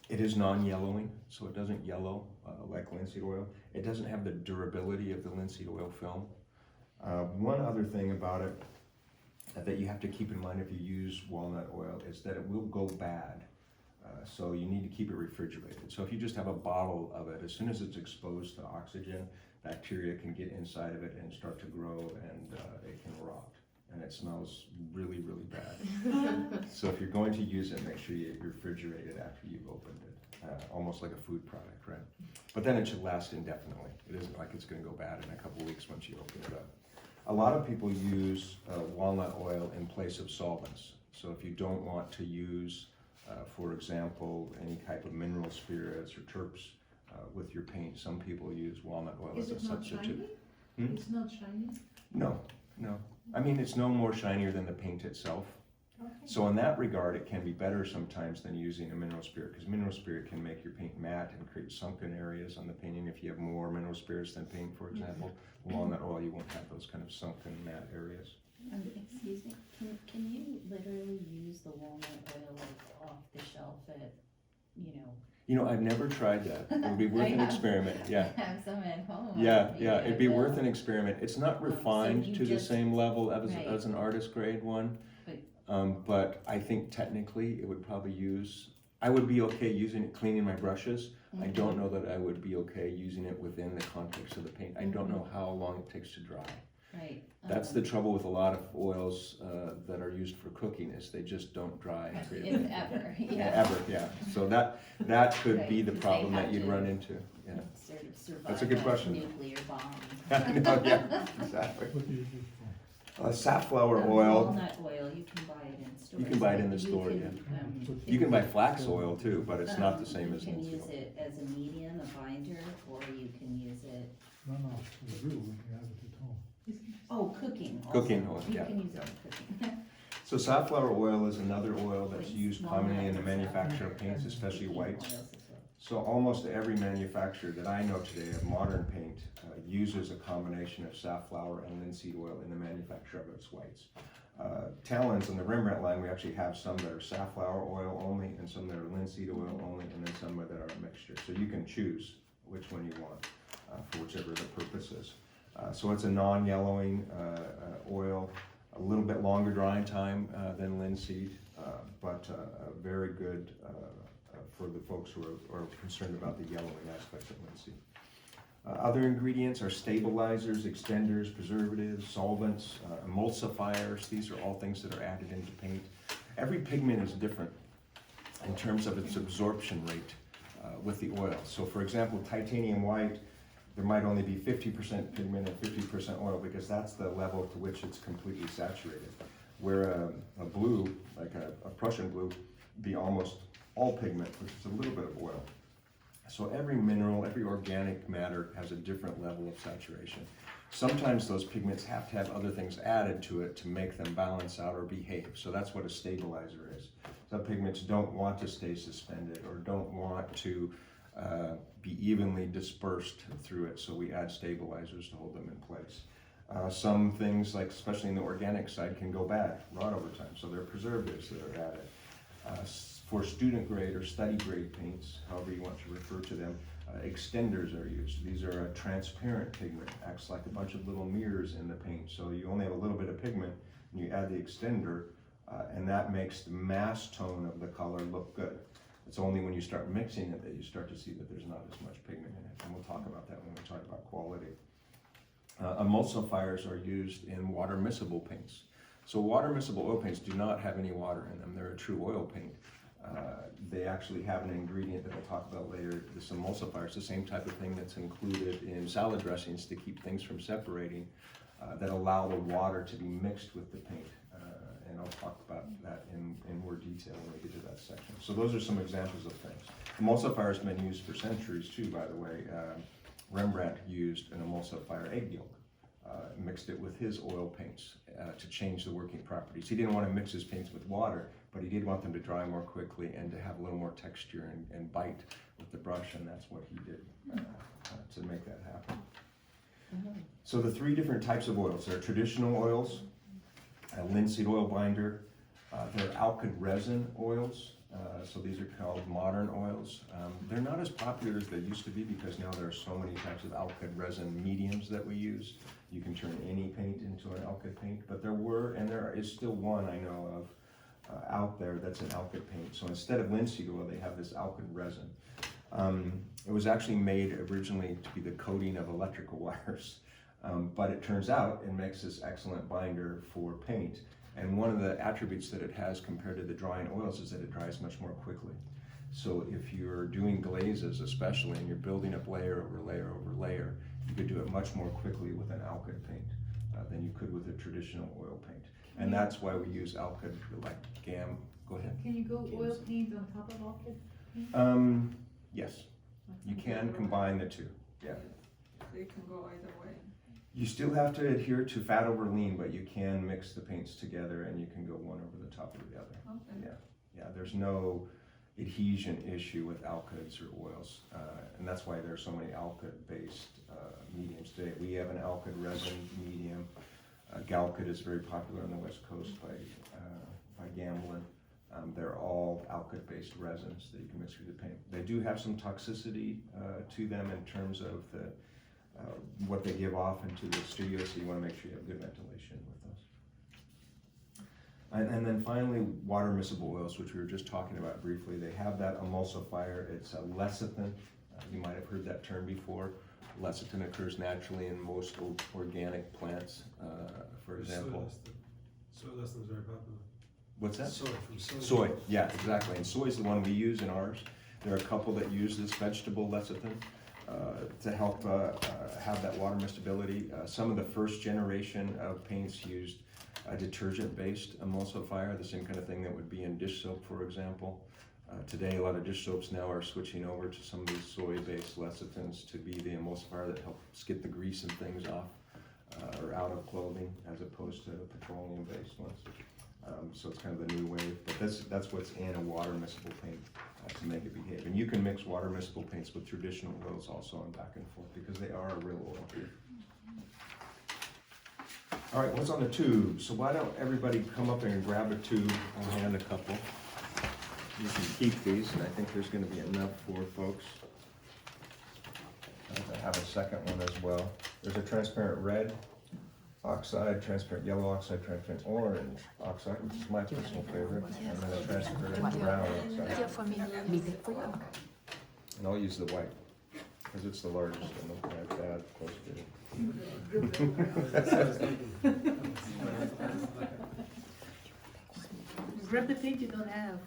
It is non-yellowing, so it doesn't yellow like linseed oil. It doesn't have the durability of the linseed oil film. One other thing about it that you have to keep in mind if you use walnut oil is that it will go bad. So you need to keep it refrigerated. So if you just have a bottle of it, as soon as it's exposed to oxygen, bacteria can get inside of it and start to grow, and it can rot. And it smells really, really bad. So if you're going to use it, make sure you refrigerate it after you've opened it. Almost like a food product, right? But then it should last indefinitely. It isn't like it's going to go bad in a couple weeks once you open it up. A lot of people use walnut oil in place of solvents. So if you don't want to use, for example, any type of mineral spirits or terps with your paint, some people use walnut oil as a substitute. It's not shiny? No. I mean, it's no more shinier than the paint itself. Okay. So in that regard, it can be better sometimes than using a mineral spirit, because mineral spirit can make your paint matte and create sunken areas on the painting. If you have more mineral spirits than paint, for example, walnut oil, you won't have those kind of sunken matte areas. Excuse me, can you literally use the walnut oil like off the shelf at, You know, I've never tried that. It would be worth an experiment. Yeah. have some at home? Yeah, it'd be worth an experiment. It's not refined you to the just- same level as, Right. as an artist grade one. But I think technically it would probably I would be okay using it, cleaning my brushes. I don't know that I would be okay using it within the context of the paint. I don't know how long it takes to dry. Right. That's the trouble with a lot of oils that are used for cooking, is they just don't dry. If ever, Ever, yeah. So that could be Right, the 'cause they problem that have you'd to- run into. Yeah. certified survive That's a good question. nuclear bomb? I know, yeah, exactly. Safflower oil, Walnut oil, you can buy it in stores. You can buy it in the You store, can, you can buy flax oil too, but it's not the same as You can linseed use oil. it as a medium, a binder, or you can use it, No, it's real, we can have it at home. oh, cooking also. Cooking oil, yeah. You can use it in cooking. So safflower oil is another oil that's used commonly in the manufacture of paints, especially whites. Oils as well. So almost every manufacturer that I know today of modern paint uses a combination of safflower and linseed oil in the manufacture of its whites. Talons in the Rembrandt line, we actually have some that are safflower oil only and some that are linseed oil only and then some that are a mixture. So you can choose which one you want for whichever the purpose is. So it's a non-yellowing oil, a little bit longer drying time than linseed, but very good for the folks who are concerned about the yellowing aspect of linseed. Other ingredients are stabilizers, extenders, preservatives, solvents, emulsifiers. These are all things that are added into paint. Every pigment is different in terms of its absorption rate with the oil. So for example, titanium white, there might only be 50% pigment and 50% oil because that's the level to which it's completely saturated. Where a blue, like a Prussian blue, be almost all pigment, which is a little bit of oil. So every mineral, every organic matter has a different level of saturation. Sometimes those pigments have to have other things added to it to make them balance out or behave. So that's what a stabilizer is. Some pigments don't want to stay suspended or don't want to be evenly dispersed through it, so we add stabilizers to hold them in place. Some things, like especially in the organic side, can go bad, rot over time, so there are preservatives that are added. For student grade or study grade paints, however you want to refer to them, extenders are used. These are a transparent pigment, acts like a bunch of little mirrors in the paint, so you only have a little bit of pigment, and you add the extender, and that makes the mass tone of the color look good. It's only when you start mixing it that you start to see that there's not as much pigment in it, and we'll talk about that when we talk about quality. Emulsifiers are used in water miscible paints. So water miscible oil paints do not have any water in them. They're a true oil paint. They actually have an ingredient that I'll talk about later. This emulsifier is the same type of thing that's included in salad dressings to keep things from separating, that allow the water to be mixed with the paint. And I'll talk about that in more detail when we get to that section. So those are some examples of things. Emulsifier has been used for centuries too, by the way. Rembrandt used an emulsifier egg yolk, mixed it with his oil paints to change the working properties. He didn't want to mix his paints with water, but he did want them to dry more quickly and to have a little more texture and bite with the brush, and that's what he did to make that happen. So the three different types of oils, there are traditional oils, a linseed oil binder, there are alkyd resin oils, so these are called modern oils. They're not as popular as they used to be because now there are so many types of alkyd resin mediums that we use. You can turn any paint into an alkyd paint, but there were, and there is still one I know of out there that's an alkyd paint. So instead of linseed oil, they have this alkyd resin. It was actually made originally to be the coating of electrical wires. But it turns out it makes this excellent binder for paint. And one of the attributes that it has compared to the drying oils is that it dries much more quickly. So if you're doing glazes especially, and you're building up layer over layer over layer, you could do it much more quickly with an alkyd paint than you could with a traditional oil paint. And that's why we use alkyd, like GAM. Go ahead. Can you go oil paint on top of alkyd? Yes, you can combine the two, yeah. They can go either way. You still have to adhere to fat over lean, but you can mix the paints together and you can go one over the top of the other. Okay. Yeah, there's no adhesion issue with alkyds or oils, and that's why there's so many alkyd-based mediums today. We have an alkyd resin medium. Galkyd is very popular on the West Coast by Gamblin. They're all alkyd-based resins that you can mix with the paint. They do have some toxicity to them in terms of the what they give off into the studio, so you want to make sure you have good ventilation with those. And then finally, water miscible oils, which we were just talking about briefly. They have that emulsifier. It's a lecithin. You might have heard that term before. Lecithin occurs naturally in most organic plants, for example. Soy lecithin is very popular. What's that? Soy, from soy. Soy, yeah, exactly. And soy is the one we use in ours. There are a couple that use this vegetable lecithin. to help have that water mistability. Some of the first generation of paints used a detergent-based emulsifier, the same kind of thing that would be in dish soap, for example. Today, a lot of dish soaps now are switching over to some of these soy-based lecithins to be the emulsifier that helps get the grease and things off or out of clothing, as opposed to petroleum-based ones. So it's kind of the new wave, but that's what's in a water miscible paint to make it behave. And you can mix water miscible paints with traditional oils also and back and forth because they are a real oil. All right, what's on the tube? So why don't everybody come up and grab a tube? I'll hand a couple. You can keep these, and I think there's going to be enough for folks. I have a second one as well. There's a transparent red oxide, transparent yellow oxide, transparent orange oxide, which is my personal favorite, and then a transparent brown oxide. And I'll use the white, because it's the largest, and look at that, of course it is. Grab the paint you don't have.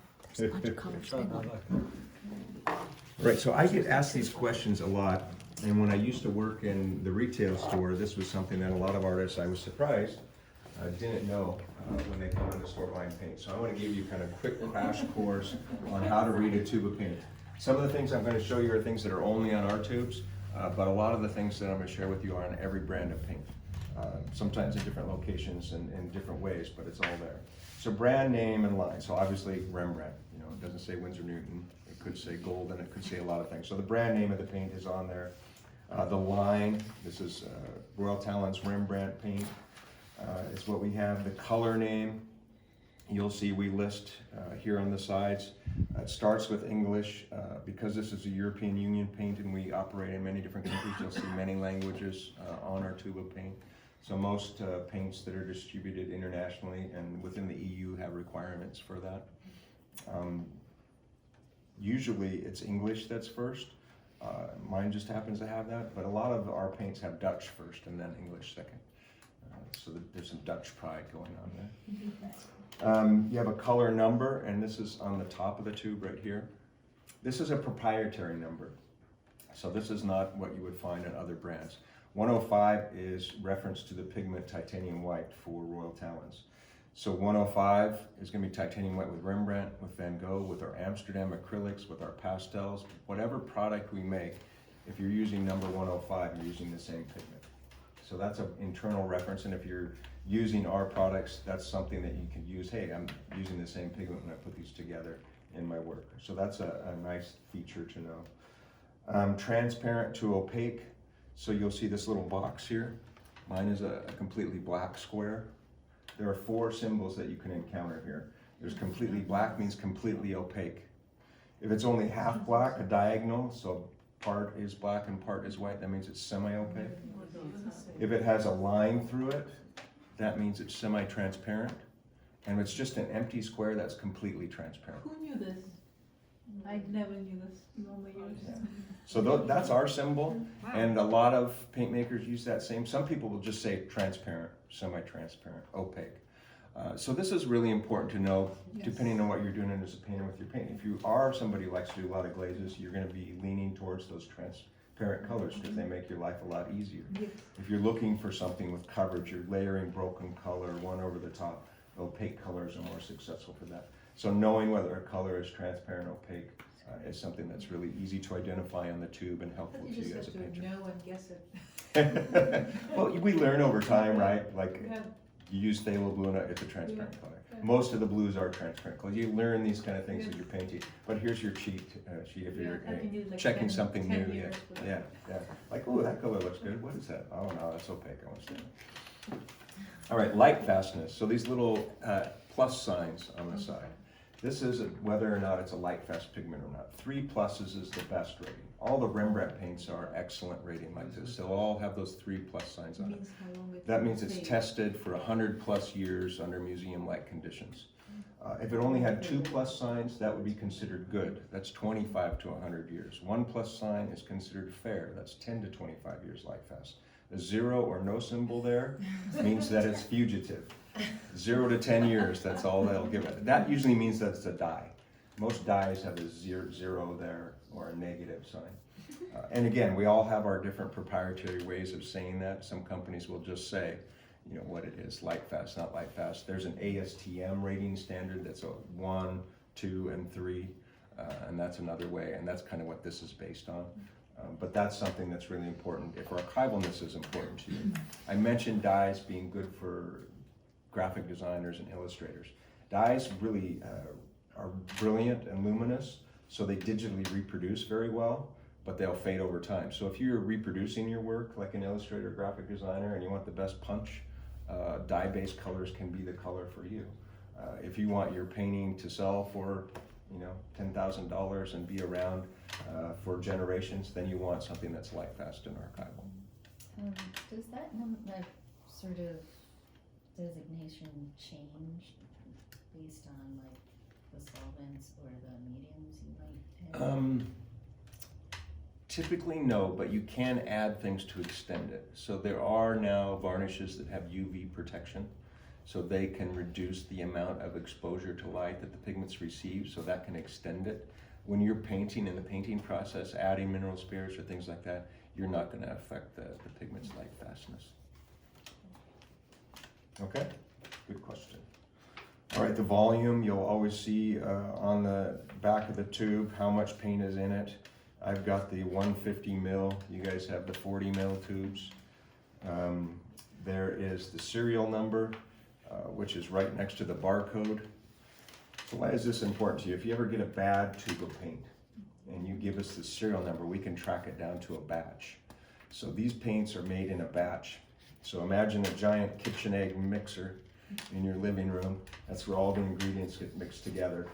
Right, so I get asked these questions a lot, and when I used to work in the retail store, this was something that a lot of artists, I was surprised, didn't know when they come in the store buying paint. So I want to give you kind of a quick crash course on how to read a tube of paint. Some of the things I'm going to show you are things that are only on our tubes, but a lot of the things that I'm going to share with you are on every brand of paint. Sometimes in different locations and in different ways, but it's all there. So brand name and line. So obviously Rembrandt, you know, it doesn't say Winsor Newton. It could say Golden, it could say a lot of things. So the brand name of the paint is on there. The line, this is Royal Talent's Rembrandt paint, is what we have. The color name, you'll see we list here on the sides. It starts with English. Because this is a European Union paint and we operate in many different countries, you'll see many languages on our tube of paint. So most paints that are distributed internationally and within the EU have requirements for that. Usually it's English that's first. Mine just happens to have that, but a lot of our paints have Dutch first and then English second. So there's some Dutch pride going on there. You have a color number, and this is on the top of the tube right here. This is a proprietary number. So this is not what you would find in other brands. 105 is reference to the pigment titanium white for Royal Talents. So 105 is going to be titanium white with Rembrandt, with Van Gogh, with our Amsterdam acrylics, with our pastels. Whatever product we make, if you're using number 105, you're using the same pigment. So that's an internal reference, and if you're using our products, that's something that you can use. Hey, I'm using the same pigment when I put these together in my work. So that's a nice feature to know. Transparent to opaque. So you'll see this little box here. Mine is a completely black square. There are 4 symbols that you can encounter here. There's completely black means completely opaque. If it's only half black, a diagonal, so part is black and part is white, that means it's semi-opaque. If it has a line through it, that means it's semi-transparent. And if it's just an empty square, that's completely transparent. Who knew this? I never knew this. Normally yours. So that's our symbol, and a lot of paint makers use that same. Some people will just say transparent, semi-transparent, opaque. So this is really important to know, depending on what you're doing as a painter with your paint. If you are somebody who likes to do a lot of glazes, you're going to be leaning towards those transparent colors because they make your life a lot easier. Yes. If you're looking for something with coverage, you're layering broken color one over the top. Opaque colors are more successful for that. So knowing whether a color is transparent, opaque, is something that's really easy to identify on the tube and helpful to you as a painter. You just have to know and guess it. Well, we learn over time, right? Like Yeah. you use phthalo blue and it's a transparent color. Yeah. Most of the blues are transparent colors. You learn these kind of things as you're painting. But here's your cheat sheet if you're I can use like checking 10 something 10 new. years with Yeah. Like, oh, that color looks good. What is that? Oh no, that's opaque. I want to see. All right, light fastness. So these little plus signs on the side. This is whether or not it's a light fast pigment or not. 3 pluses is the best rating. All the Rembrandt paints are excellent rating like this. They'll all have those 3 plus signs on it. Means how long it That means it's stays. tested for 100+ years under museum-like conditions. If it only had 2 plus signs, that would be considered good. That's 25 to 100 years. 1 plus sign is considered fair. That's 10 to 25 years light fast. A 0 or no symbol there means that it's fugitive. 0 to 10 years, that's all they'll give it. That usually means that it's a die. Most dies have a 0 there or a negative sign. And again, we all have our different proprietary ways of saying that. Some companies will just say, you know, what it is, light fast, not light fast. There's an ASTM rating standard that's a 1, 2, and 3, and that's another way, and that's kind of what this is based on. But that's something that's really important if archivalness is important to you. I mentioned dyes being good for graphic designers and illustrators. Dyes really are brilliant and luminous, so they digitally reproduce very well, but they'll fade over time. So if you're reproducing your work like an illustrator, graphic designer, and you want the best punch, dye-based colors can be the color for you. If you want your painting to sell for, you know, $10,000 and be around for generations, then you want something that's light, fast, and archival. Does that sort of designation change based on like the solvents or the mediums you might have? Typically no, but you can add things to extend it. So there are now varnishes that have UV protection, so they can reduce the amount of exposure to light that the pigments receive, so that can extend it. When you're painting in the painting process, adding mineral spirits or things like that, you're not going to affect the pigment's light fastness. Okay, good question. All right, the volume, you'll always see on the back of the tube how much paint is in it. I've got the 150 mil, you guys have the 40 mil tubes. There is the serial number, which is right next to the barcode. So why is this important to you? If you ever get a bad tube of paint and you give us the serial number, we can track it down to a batch. So these paints are made in a batch. So imagine a giant KitchenAid mixer in your living room. That's where all the ingredients get mixed together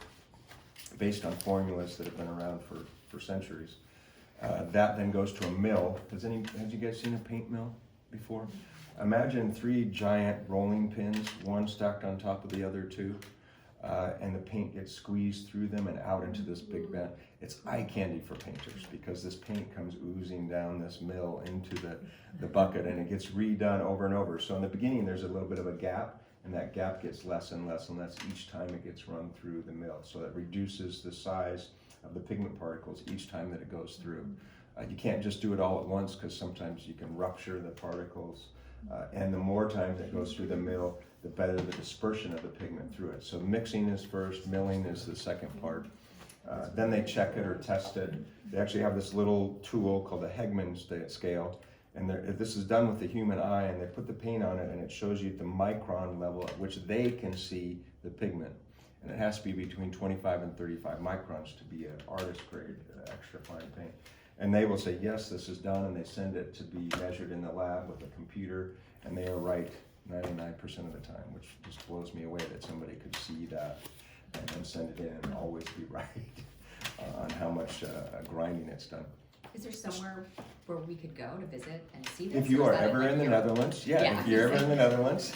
based on formulas that have been around for centuries. That then goes to a mill. Has you guys seen a paint mill before? Imagine 3 giant rolling pins, one stacked on top of the other 2, and the paint gets squeezed through them and out into this big vent. It's eye candy for painters because this paint comes oozing down this mill into the bucket, and it gets redone over and over. So in the beginning there's a little bit of a gap, and that gap gets less and less and less each time it gets run through the mill. So it reduces the size of the pigment particles each time that it goes through. You can't just do it all at once because sometimes you can rupture the particles. And the more times it goes through the mill, the better the dispersion of the pigment through it. So mixing is first, milling is the second part. Then they check it or test it. They actually have this little tool called the Hegman scale. And this is done with the human eye, and they put the paint on it and it shows you the micron level at which they can see the pigment. And it has to be between 25 and 35 microns to be an artist grade extra fine paint. And they will say, yes, this is done, and they send it to be measured in the lab with a computer, and they are right 99% of the time, which just blows me away that somebody could see that and then send it in and always be right on how much grinding it's done. Is there somewhere where we could go to visit and see this? If you or are is that ever like in the Europe? Netherlands, Yeah. if you're ever in the Netherlands,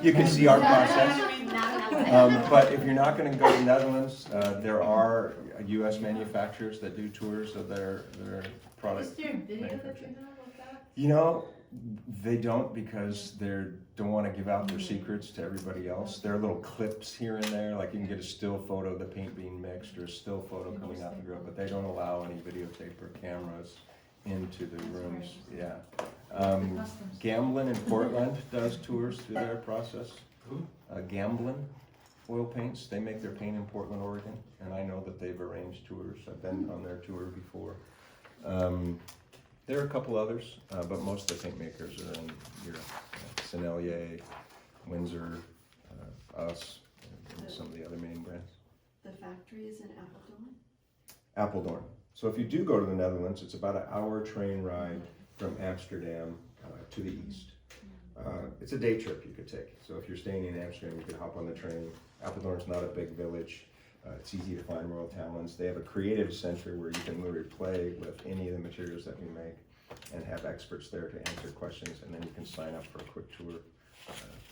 you can see our process. Not in LA. But if you're not going to go to the Netherlands, there are U.S. manufacturers that do tours of their product. Is there a video that you manufacturing. have of that? You know, they don't because they don't want to give out their secrets to everybody else. There are little clips here and there, like you can get a still photo of the paint being mixed or a still photo coming out the grill, but they don't allow any videotape or cameras into the rooms. Yeah. Gamblin in Portland does tours through their process. Who? Gamblin Oil Paints, they make their paint in Portland, Oregon, and I know that they've arranged tours. I've been on their tour before. There are a couple others, but most of the paint makers are in Europe. Sennelier, Windsor, us, and some of the other main brands. The factory is in Apeldoorn? Apeldoorn. So if you do go to the Netherlands, it's about an hour train ride from Amsterdam to the east. It's a day trip you could take. So if you're staying in Amsterdam, you could hop on the train. Apeldoorn's not a big village. It's easy to find royal talents. They have a creative center where you can literally play with any of the materials that we make and have experts there to answer questions, and then you can sign up for a quick tour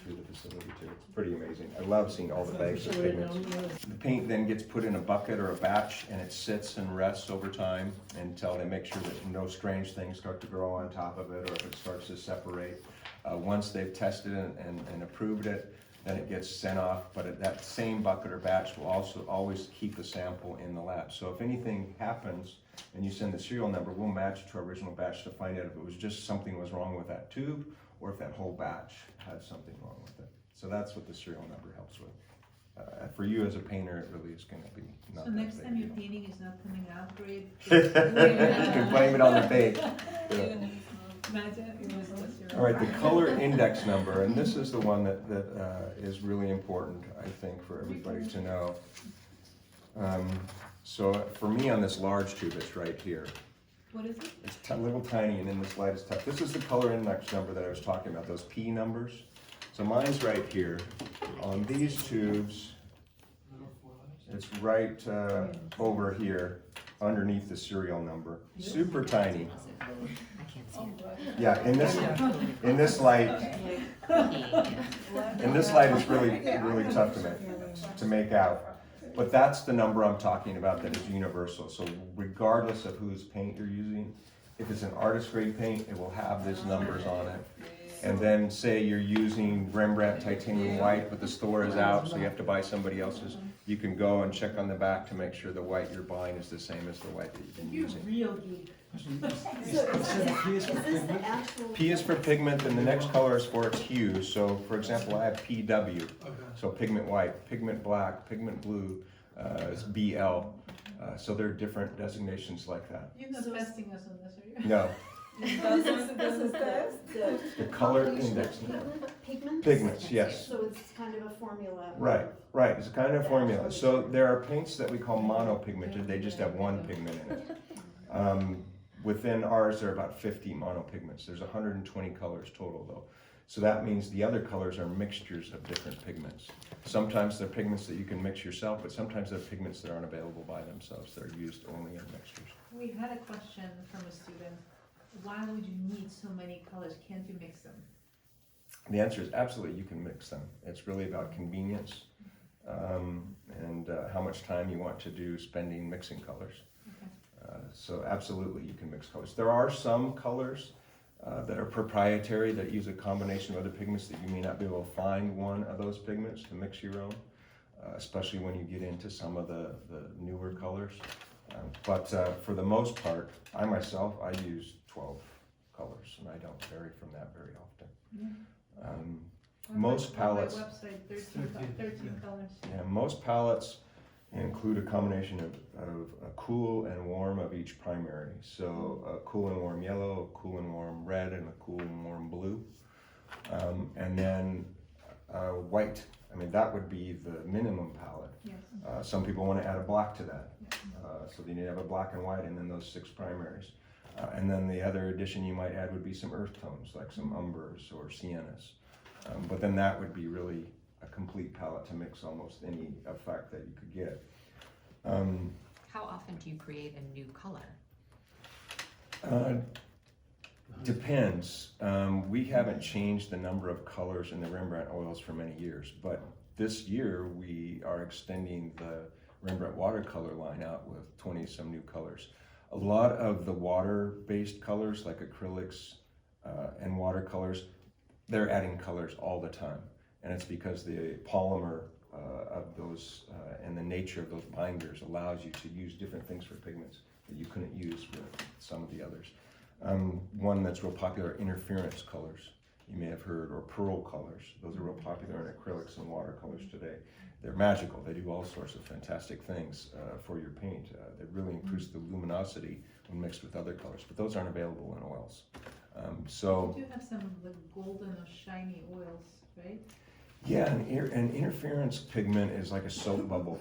through the facility too. It's pretty amazing. I love seeing all the bags of pigments. The paint then gets put in a bucket or a batch, and it sits and rests over time until they make sure that no strange things start to grow on top of it or if it starts to separate. Once they've tested it and approved it, then it gets sent off, but that same bucket or batch will also always keep a sample in the lab. So if anything happens and you send the serial number, we'll match it to our original batch to find out if it was just something was wrong with that tube or if that whole batch had something wrong with it. So that's what the serial number helps with. For you as a painter, it really is going to be not So that next big time a your deal. painting is not coming out great. You can blame it on the paint. Yeah. Imagine it was just your. All right, the color index number, and this is the one that is really important, I think, for everybody to know. So for me on this large tube, it's right here. What is it? It's a little tiny, and in this light it's tough. This is the color index number that I was talking about, those P numbers. So mine's right here. On these tubes, it's right over here, underneath the serial number. Super tiny. I can't see it. Yeah, in this light, in this light, it's really tough to make out. But that's the number I'm talking about that is universal. So regardless of whose paint you're using, if it's an artist grade paint, it will have these numbers on it. And then say you're using Rembrandt titanium white, but the store is out, so you have to buy somebody else's. You can go and check on the back to make sure the white you're buying is the same as the white that you've been using. Real geek. So is this the actual? P is for pigment, and the next color is for its hue. So for example, I have PW, so pigment white, pigment black, pigment blue, is BL. So there are different designations like that. You're not testing us on this, are you? No, This is the the color combination index of number. Pigments? Pigments, yes. So it's kind of a formula. Right, right, it's a kind of formula. So there are paints that we call monopigmented, they just have one pigment in it. Within ours, there are about 50 monopigments. There's 120 colors total though. So that means the other colors are mixtures of different pigments. Sometimes they're pigments that you can mix yourself, but sometimes they're pigments that aren't available by themselves. They're used only in mixtures. We had a question from a student. Why would you need so many colors? Can't you mix them? The answer is absolutely, you can mix them. It's really about convenience and how much time you want to do spending mixing colors. So absolutely, you can mix colors. There are some colors that are proprietary that use a combination of other pigments that you may not be able to find one of those pigments to mix your own, especially when you get into some of the newer colors. But for the most part, I myself, I use 12 colors, and I don't vary from that very often. Most palettes, On my website, 13 colors. yeah, most palettes include a combination of a cool and warm of each primary. So a cool and warm yellow, a cool and warm red, and a cool and warm blue. And then white. I mean, that would be the minimum palette. Yes. Some people want to add a black to that. So then you have a black and white and then those 6 primaries. And then the other addition you might add would be some earth tones, like some umbers or siennas. But then that would be really a complete palette to mix almost any effect that you could get. How often do you create a new color? Depends. We haven't changed the number of colors in the Rembrandt oils for many years, but this year we are extending the Rembrandt watercolor line out with 20 some new colors. A lot of the water-based colors like acrylics and watercolors, they're adding colors all the time. And it's because the polymer of those and the nature of those binders allows you to use different things for pigments that you couldn't use with some of the others. One that's real popular, interference colors, you may have heard, or pearl colors. Those are real popular in acrylics and watercolors today. They're magical. They do all sorts of fantastic things for your paint. They really increase the luminosity when mixed with other colors, but those aren't available in oils. So You do have some of the golden or shiny oils, right? yeah, an interference pigment is like a soap bubble.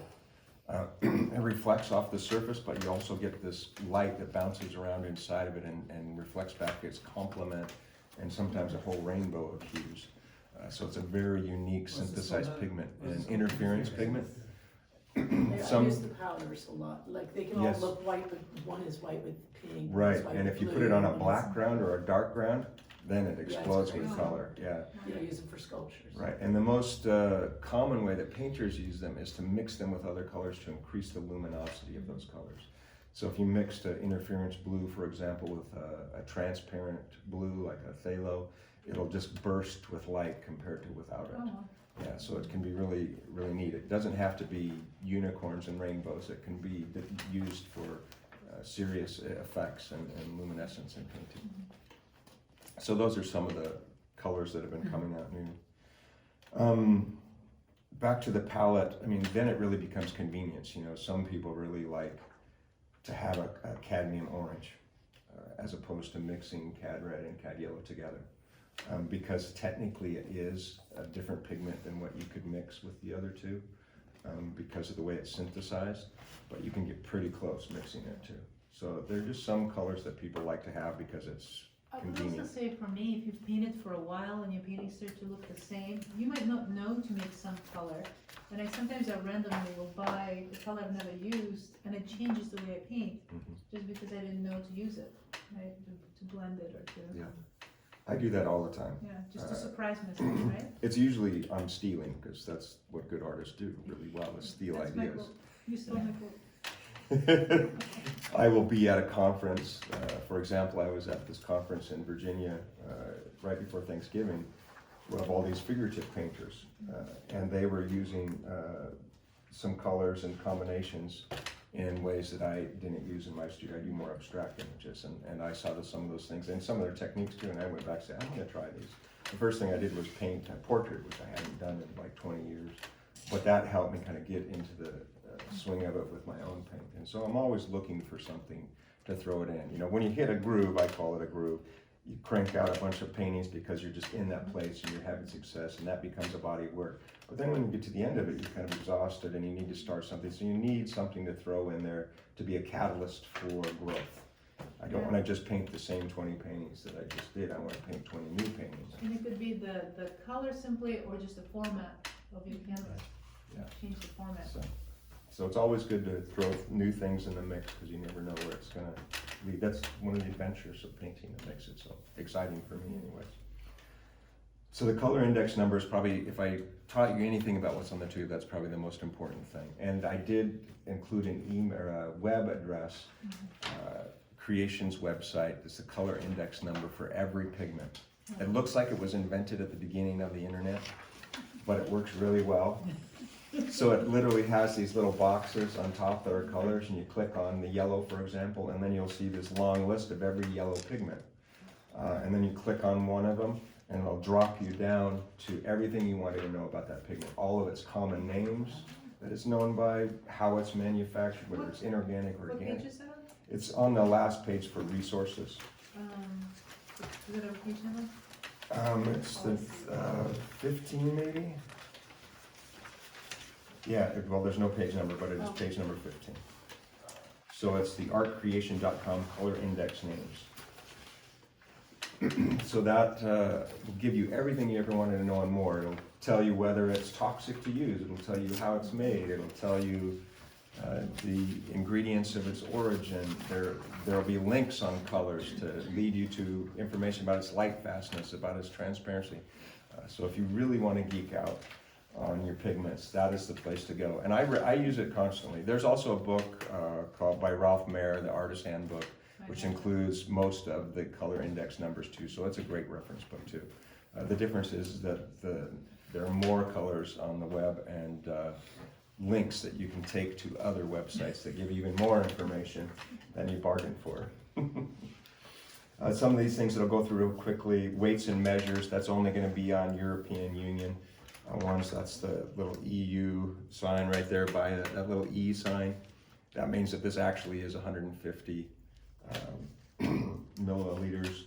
It reflects off the surface, but you also get this light that bounces around inside of it and reflects back its complement and sometimes a whole rainbow of hues. So it's a very unique synthesized pigment, an interference pigment. I use the powders a lot, like they can all Yes. look white, but one is white with pink. Right, one's white and with if you put blue, it on a one is- black ground or a dark ground, then it it's explodes with crazy. color, yeah. Yeah, I use them for sculptures. Right, and the most common way that painters use them is to mix them with other colors to increase the luminosity of those colors. So if you mixed interference blue, for example, with a transparent blue like a phthalo, it'll just burst with light compared to without it. Oh, Yeah, so it can be really, really neat. It doesn't have to be unicorns and rainbows. It can be used for serious effects and luminescence in painting. So those are some of the colors that have been coming out new. Back to the palette, I mean, then it really becomes convenience. You know, some people really like to have a cadmium orange as opposed to mixing cad red and cad yellow together. Because technically it is a different pigment than what you could mix with the other two because of the way it's synthesized, but you can get pretty close mixing it too. So there are just some colors that people like to have because it's I would convenient. also say for me, if you've painted for a while and your paintings start to look the same, you might not know to make some color. And I sometimes randomly will buy a color I've never used and it changes the way I paint just because I didn't know to use it, right? To blend it or to. Yeah. I do that all the time. Yeah, just to surprise myself, right? It's usually I'm stealing because that's what good artists do really well, is steal That's my ideas. quote. You stole my quote. I will be at a conference. For example, I was at this conference in Virginia right before Thanksgiving of all these figurative painters, and they were using some colors and combinations in ways that I didn't use in my studio. I do more abstract images, and I saw some of those things and some of their techniques too, and I went back and said, I'm gonna try these. The first thing I did was paint a portrait, which I hadn't done in like 20 years, but that helped me kind of get into the swing of it with my own paint. And so I'm always looking for something to throw it in. You know, when you hit a groove, I call it a groove, you crank out a bunch of paintings because you're just in that place and you're having success, and that becomes a body of work. But then when you get to the end of it, you're kind of exhausted and you need to start something. So you need something to throw in there to be a catalyst for growth. I don't want to just paint the same 20 paintings that I just did. I want to paint 20 new paintings. And it could be the color simply or just the format of your canvas. Yeah. Change the format. So it's always good to throw new things in the mix because you never know where it's going to lead. That's one of the adventures of painting that makes it so exciting for me anyways. So the color index number is probably, if I taught you anything about what's on the tube, that's probably the most important thing. And I did include an email or a web address, Creations website. It's the color index number for every pigment. It looks like it was invented at the beginning of the internet, but it works really well. So it literally has these little boxes on top that are colors, and you click on the yellow, for example, and then you'll see this long list of every yellow pigment. And then you click on one of them, and it'll drop you down to everything you wanted to know about that pigment. All of its common names that it's known by, how it's manufactured, whether it's inorganic or What organic. page is that on? It's on the last page for resources. Is it a page number? It's the 15 maybe? Yeah, well, there's no page number, but it is page number 15. So it's the artcreation.com color index names. So that will give you everything you ever wanted to know and more. It'll tell you whether it's toxic to use. It'll tell you how it's made. It'll tell you the ingredients of its origin. There'll be links on colors to lead you to information about its light fastness, about its transparency. So if you really want to geek out on your pigments, that is the place to go. And I use it constantly. There's also a book called by Ralph Mayer, the Artist Handbook, which includes most of the color index numbers too. So it's a great reference book too. The difference is that there are more colors on the web and links that you can take to other websites that give you even more information than you bargained for. Some of these things that I'll go through real quickly, weights and measures, that's only going to be on European Union ones. That's the little EU sign right there by that little E sign. That means that this actually is 150 milliliters.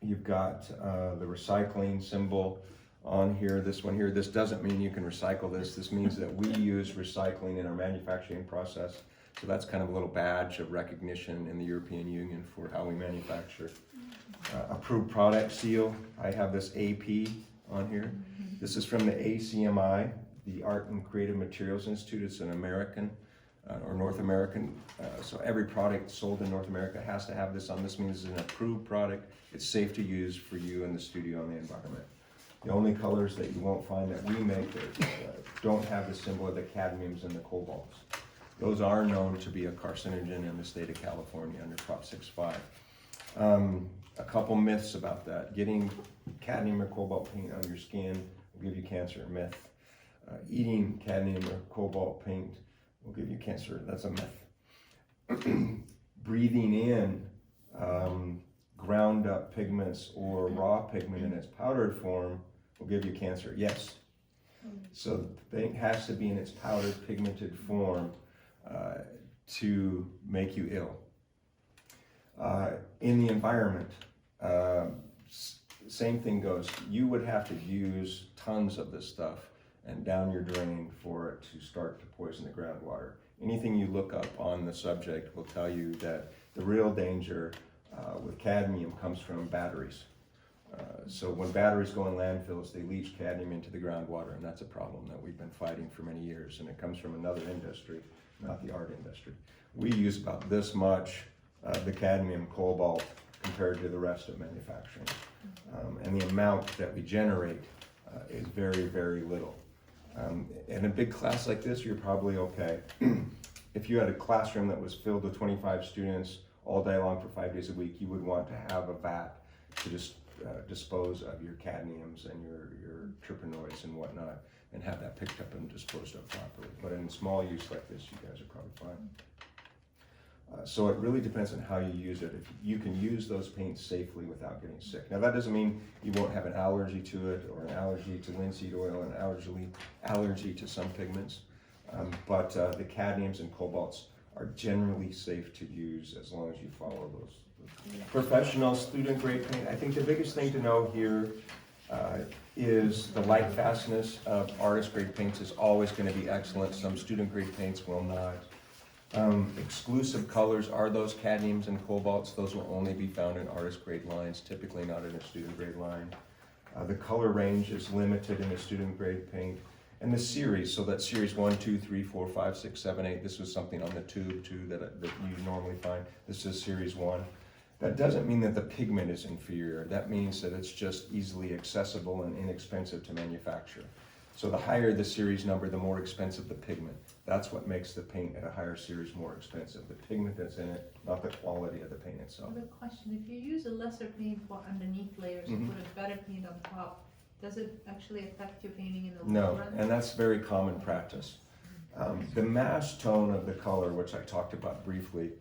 You've got the recycling symbol on here, this one here. This doesn't mean you can recycle this. This means that we use recycling in our manufacturing process. So that's kind of a little badge of recognition in the European Union for how we manufacture. Approved product seal. I have this AP on here. This is from the ACMI, the Art and Creative Materials Institute. It's an American or North American. So every product sold in North America has to have this on. This means it's an approved product. It's safe to use for you in the studio and the environment. The only colors that you won't find that we make that don't have the symbol are the cadmiums and the cobalts. Those are known to be a carcinogen in the state of California under Prop 65. A couple myths about that. Getting cadmium or cobalt paint on your skin will give you cancer, myth. Eating cadmium or cobalt paint will give you cancer, that's a myth. Breathing in ground up pigments or raw pigment in its powdered form will give you cancer, yes. So the paint has to be in its powdered pigmented form to make you ill. In the environment, same thing goes. You would have to use tons of this stuff and down your drain for it to start to poison the groundwater. Anything you look up on the subject will tell you that the real danger with cadmium comes from batteries. So when batteries go in landfills, they leach cadmium into the groundwater, and that's a problem that we've been fighting for many years, and it comes from another industry, not the art industry. We use about this much the cadmium cobalt compared to the rest of manufacturing. And the amount that we generate is very, very little. In a big class like this, you're probably okay. If you had a classroom that was filled with 25 students all day long for 5 days a week, you would want to have a vat to just dispose of your cadmiums and your terpenoids and whatnot, and have that picked up and disposed of properly. But in small use like this, you guys are probably fine. So it really depends on how you use it. If you can use those paints safely without getting sick. Now that doesn't mean you won't have an allergy to it, or an allergy to linseed oil, an allergy to some pigments. But the cadmiums and cobalts are generally safe to use as long as you follow those. Professional student grade paint. I think the biggest thing to know here is the light fastness of artist grade paints is always going to be excellent. Some student grade paints will not. Exclusive colors are those cadmiums and cobalts. Those will only be found in artist grade lines, typically not in a student grade line. The color range is limited in a student grade paint. And the series, so that series 1, 2, 3, 4, 5, 6, 7, 8, this was something on the tube too that you normally find. This is series 1. That doesn't mean that the pigment is inferior. That means that it's just easily accessible and inexpensive to manufacture. So the higher the series number, the more expensive the pigment. That's what makes the paint at a higher series more expensive. The pigment that's in it, not the quality of the paint itself. I have a question. If you use a lesser paint for underneath layers and put a better paint on top, does it actually affect your painting in the long run? No, and that's very common practice. The mass tone of the color, which I talked about briefly,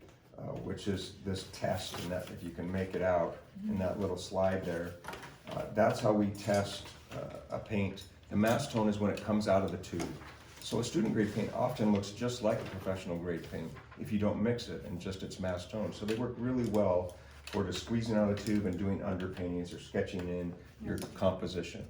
which is this test, and that if you can make it out in that little slide there, that's how we test a paint. The mass tone is when it comes out of the tube. So a student grade paint often looks just like a professional grade paint if you don't mix it and just its mass tone. So they work really well for just squeezing out of the tube and doing underpaintings or sketching in your composition.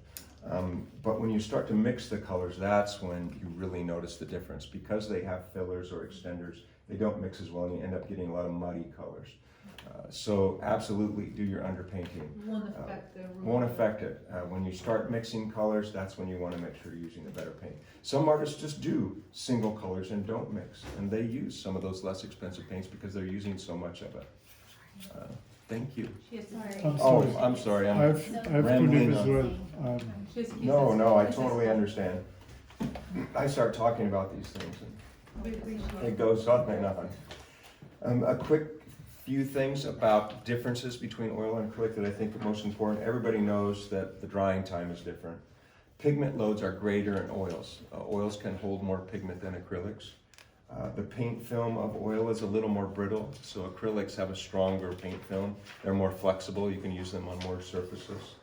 But when you start to mix the colors, that's when you really notice the difference. Because they have fillers or extenders, they don't mix as well and you end up getting a lot of muddy colors. So absolutely do your underpainting. Won't affect the room. Won't affect it. When you start mixing colors, that's when you want to make sure you're using the better paint. Some artists just do single colors and don't mix, and they use some of those less expensive paints because they're using so much of it. Thank you. She has to Sorry. say- I'm Oh, sorry. I'm sorry. I have to rambling leave as on. well. she has to No, I kiss us. totally understand. I start talking about these things We appreciate and it. it goes on and on. A quick few things about differences between oil and acrylic that I think are most important. Everybody knows that the drying time is different. Pigment loads are greater in oils. Oils can hold more pigment than acrylics. The paint film of oil is a little more brittle, so acrylics have a stronger paint film. They're more flexible, you can use them on more surfaces.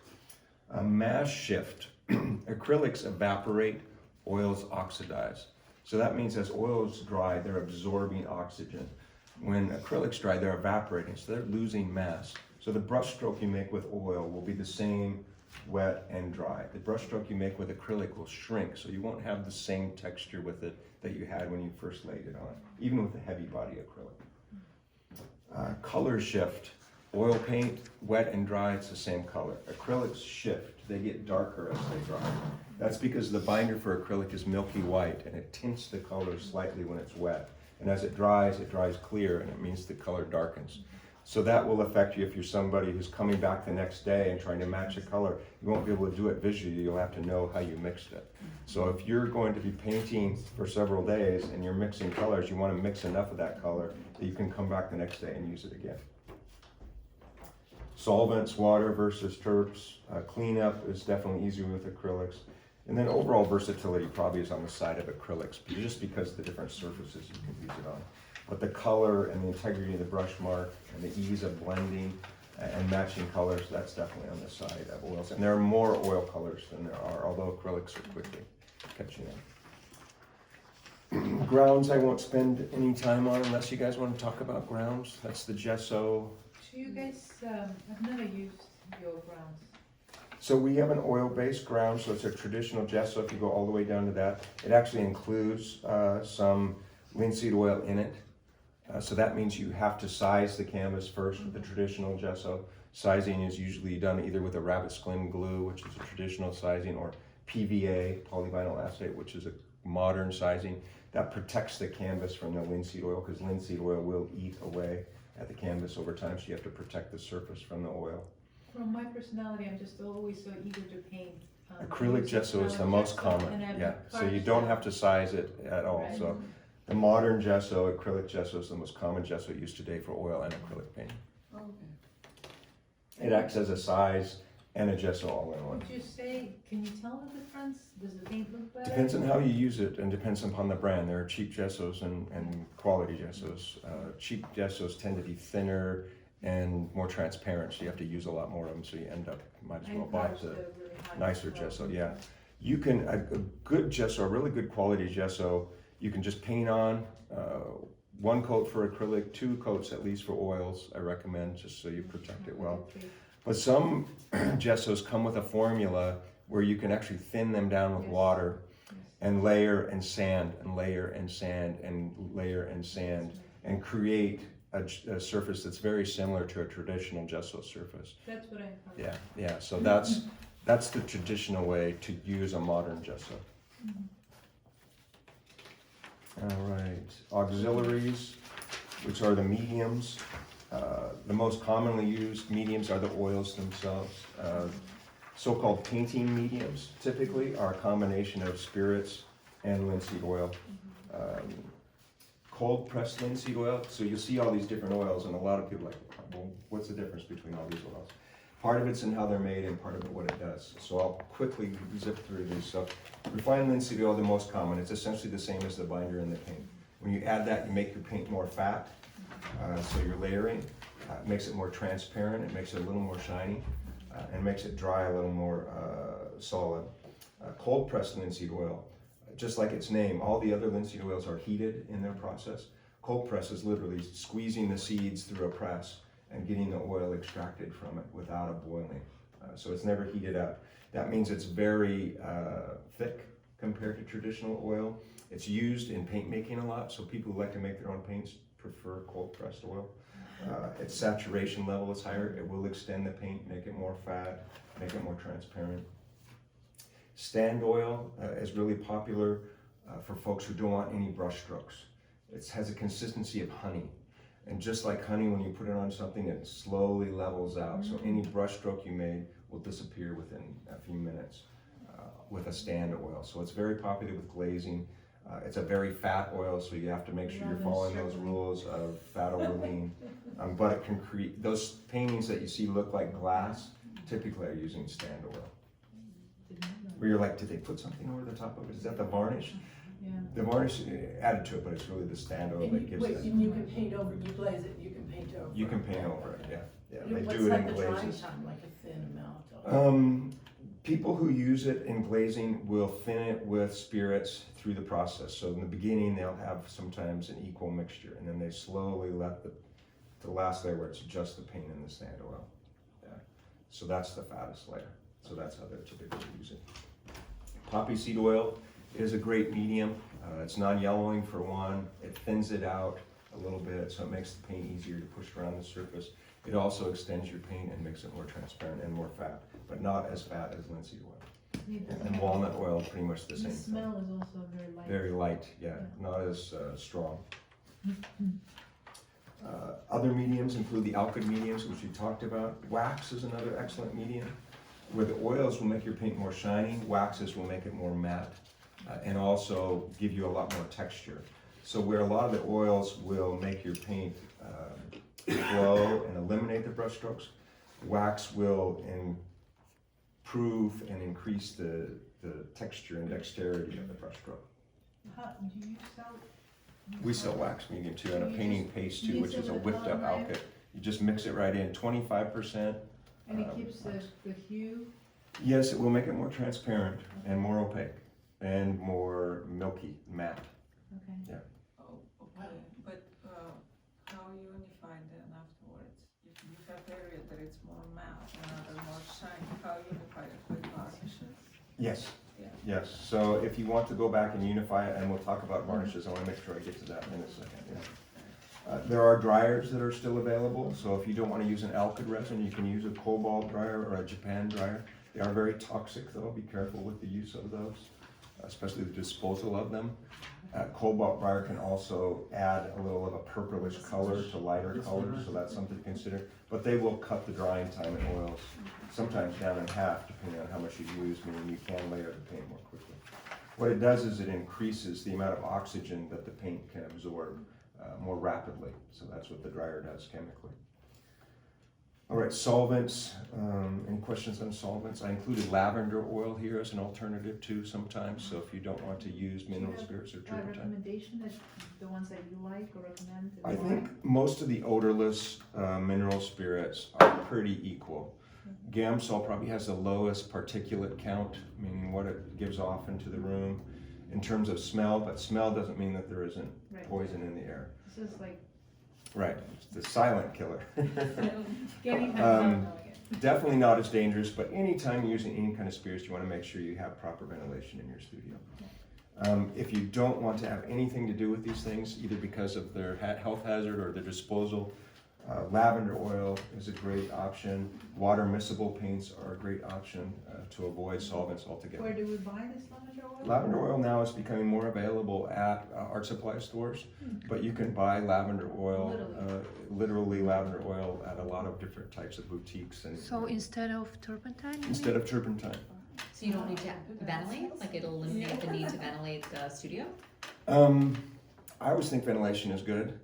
Mass shift. Acrylics evaporate, oils oxidize. So that means as oils dry, they're absorbing oxygen. When acrylics dry, they're evaporating, so they're losing mass. So the brush stroke you make with oil will be the same wet and dry. The brush stroke you make with acrylic will shrink, so you won't have the same texture with it that you had when you first laid it on, even with a heavy body acrylic. Color shift. Oil paint, wet and dry, it's the same color. Acrylics shift, they get darker as they dry. That's because the binder for acrylic is milky white and it tints the color slightly when it's wet. And as it dries clear, and it means the color darkens. So that will affect you if you're somebody who's coming back the next day and trying to match a color. You won't be able to do it visually, you'll have to know how you mixed it. So if you're going to be painting for several days and you're mixing colors, you want to mix enough of that color that you can come back the next day and use it again. Solvents, water versus terps. Cleanup is definitely easier with acrylics. And then overall versatility probably is on the side of acrylics, just because of the different surfaces you can use it on. But the color and the integrity of the brush mark and the ease of blending and matching colors, that's definitely on the side of oils. And there are more oil colors than there are, although acrylics are quickly catching up. Grounds I won't spend any time on unless you guys want to talk about grounds. That's the gesso. So you guys, I've never used your grounds. So we have an oil-based ground, so it's a traditional gesso. If you go all the way down to that, it actually includes some linseed oil in it. So that means you have to size the canvas first with the traditional gesso. Sizing is usually done either with a rabbit skin glue, which is a traditional sizing, or PVA, polyvinyl acetate, which is a modern sizing. That protects the canvas from the linseed oil, because linseed oil will eat away at the canvas over time, so you have to protect the surface from the oil. From my personality, I'm just always so eager to paint. Acrylic gesso is the most common, yeah, so you don't have to size it at all. Right. So the modern gesso, acrylic gesso, is the most common gesso used today for oil and acrylic paint. Okay. It acts as a size and a gesso all in one. Would you say, can you tell the difference? Does the paint look better? Depends on how you use it and depends upon the brand. There are cheap gessos and quality gessos. Cheap gessos tend to be thinner and more transparent, so you have to use a lot more of them, so you end up, might as well buy the nicer gesso, yeah. You can, a good gesso, a really good quality gesso, you can just paint on, one coat for acrylic, 2 coats at least for oils, I recommend, just so you protect it well. But some gessos come with a formula where you can actually thin them down with water and layer and sand and layer and sand and layer and sand and create a surface that's very similar to a traditional gesso surface. That's what I heard. Yeah, so that's the traditional way to use a modern gesso. All right, auxiliaries, which are the mediums. The most commonly used mediums are the oils themselves. So-called painting mediums typically are a combination of spirits and linseed oil. Cold pressed linseed oil, so you'll see all these different oils, and a lot of people are like, well, what's the difference between all these oils? Part of it's in how they're made and part of it what it does. So I'll quickly zip through these. So refined linseed oil, the most common. It's essentially the same as the binder in the paint. When you add that, you make your paint more fat. So you're layering. It makes it more transparent. It makes it a little more shiny, and makes it dry a little more solid. Cold pressed linseed oil, just like its name, all the other linseed oils are heated in their process. Cold press is literally squeezing the seeds through a press and getting the oil extracted from it without a boiling. So it's never heated up. That means it's very thick compared to traditional oil. It's used in paint making a lot, so people who like to make their own paints prefer cold pressed oil. Its saturation level is higher. It will extend the paint, make it more fat, make it more transparent. Stand oil is really popular for folks who don't want any brush strokes. It has a consistency of honey. And just like honey, when you put it on something, it slowly levels out. So any brush stroke you made will disappear within a few minutes with a stand oil. So it's very popular with glazing. It's a very fat oil, so you have to make sure you're following those rules of fat over lean. But it can create, those paintings that you see look like glass, typically are using stand oil. Where you're like, did they put something over the top of it? Is that the varnish? Yeah. The varnish added to it, but it's really the stand oil that gives Wait, it. and you can paint over, you glaze it, you can paint over. You can paint over it, yeah. They What's do it in like the drying glazes. time, like a thin amount of? People who use it in glazing will thin it with spirits through the process. So in the beginning, they'll have sometimes an equal mixture, and then they slowly let the last layer where it's just the paint and the stand oil. Yeah. So that's the fattest layer. So that's how they're typically use it. Poppy seed oil is a great medium. It's non-yellowing for one. It thins it out a little bit, so it makes the paint easier to push around the surface. It also extends your paint and makes it more transparent and more fat, but not as fat as linseed oil. And walnut oil, pretty much the The same thing. smell is also very light. Very light, yeah, not as strong. Other mediums include the alkyd mediums, which we talked about. Wax is another excellent medium. Where the oils will make your paint more shiny, waxes will make it more matte, and also give you a lot more texture. So where a lot of the oils will make your paint flow and eliminate the brush strokes, wax will improve and increase the the texture and dexterity of the brush stroke. How, do you sell? We sell wax medium too, and a You painting just paste too, mix which it is a with a whipped up color knife? alkyd. You just mix it right in, 25%. And it keeps the hue? Yes, it will make it more transparent and more opaque and more milky, matte. Okay. Oh, okay, but how unify then afterwards? If you have area that it's more matte and other more shiny, how unify it with varnishes? Yes. Yeah. Yes, so if you want to go back and unify it, and we'll talk about varnishes, I want to make sure I get to that in a second. Yeah. There are dryers that are still available, so if you don't want to use an alkyd resin, you can use a cobalt dryer or a Japan dryer. They are very toxic though, be careful with the use of those, especially the disposal of them. Cobalt dryer can also add a little of a purplish color to lighter colors, so that's something to consider. But they will cut the drying time in oils, sometimes down in half, depending on how much you use, meaning you can layer the paint more quickly. What it does is it increases the amount of oxygen that the paint can absorb more rapidly, so that's what the dryer does chemically. All right, solvents. Any questions on solvents? I included lavender oil here as an alternative too sometimes, so if you don't want to use mineral spirits or A turpentine. recommendation that, the ones that you like or recommend? I think most of the odorless mineral spirits are pretty equal. Gamsol probably has the lowest particulate count, meaning what it gives off into the room in terms of smell, but smell doesn't mean that there isn't Right. poison in the air. This is like Right, it's the silent killer. getting Definitely not as dangerous, but anytime you're using any kind of spirits, you want to make sure you have proper ventilation in your studio. If you don't want to have anything to do with these things, either because of their health hazard or their disposal, lavender oil is a great option. Water miscible paints are a great option to avoid solvents altogether. Where do we buy this lavender oil? Lavender oil now is becoming more available at art supply stores, but you can buy lavender oil, literally lavender oil at a lot of different types of boutiques. And So instead of turpentine? instead of turpentine. So you don't need to ventilate, like it'll eliminate the need to ventilate the studio? I always think ventilation is good,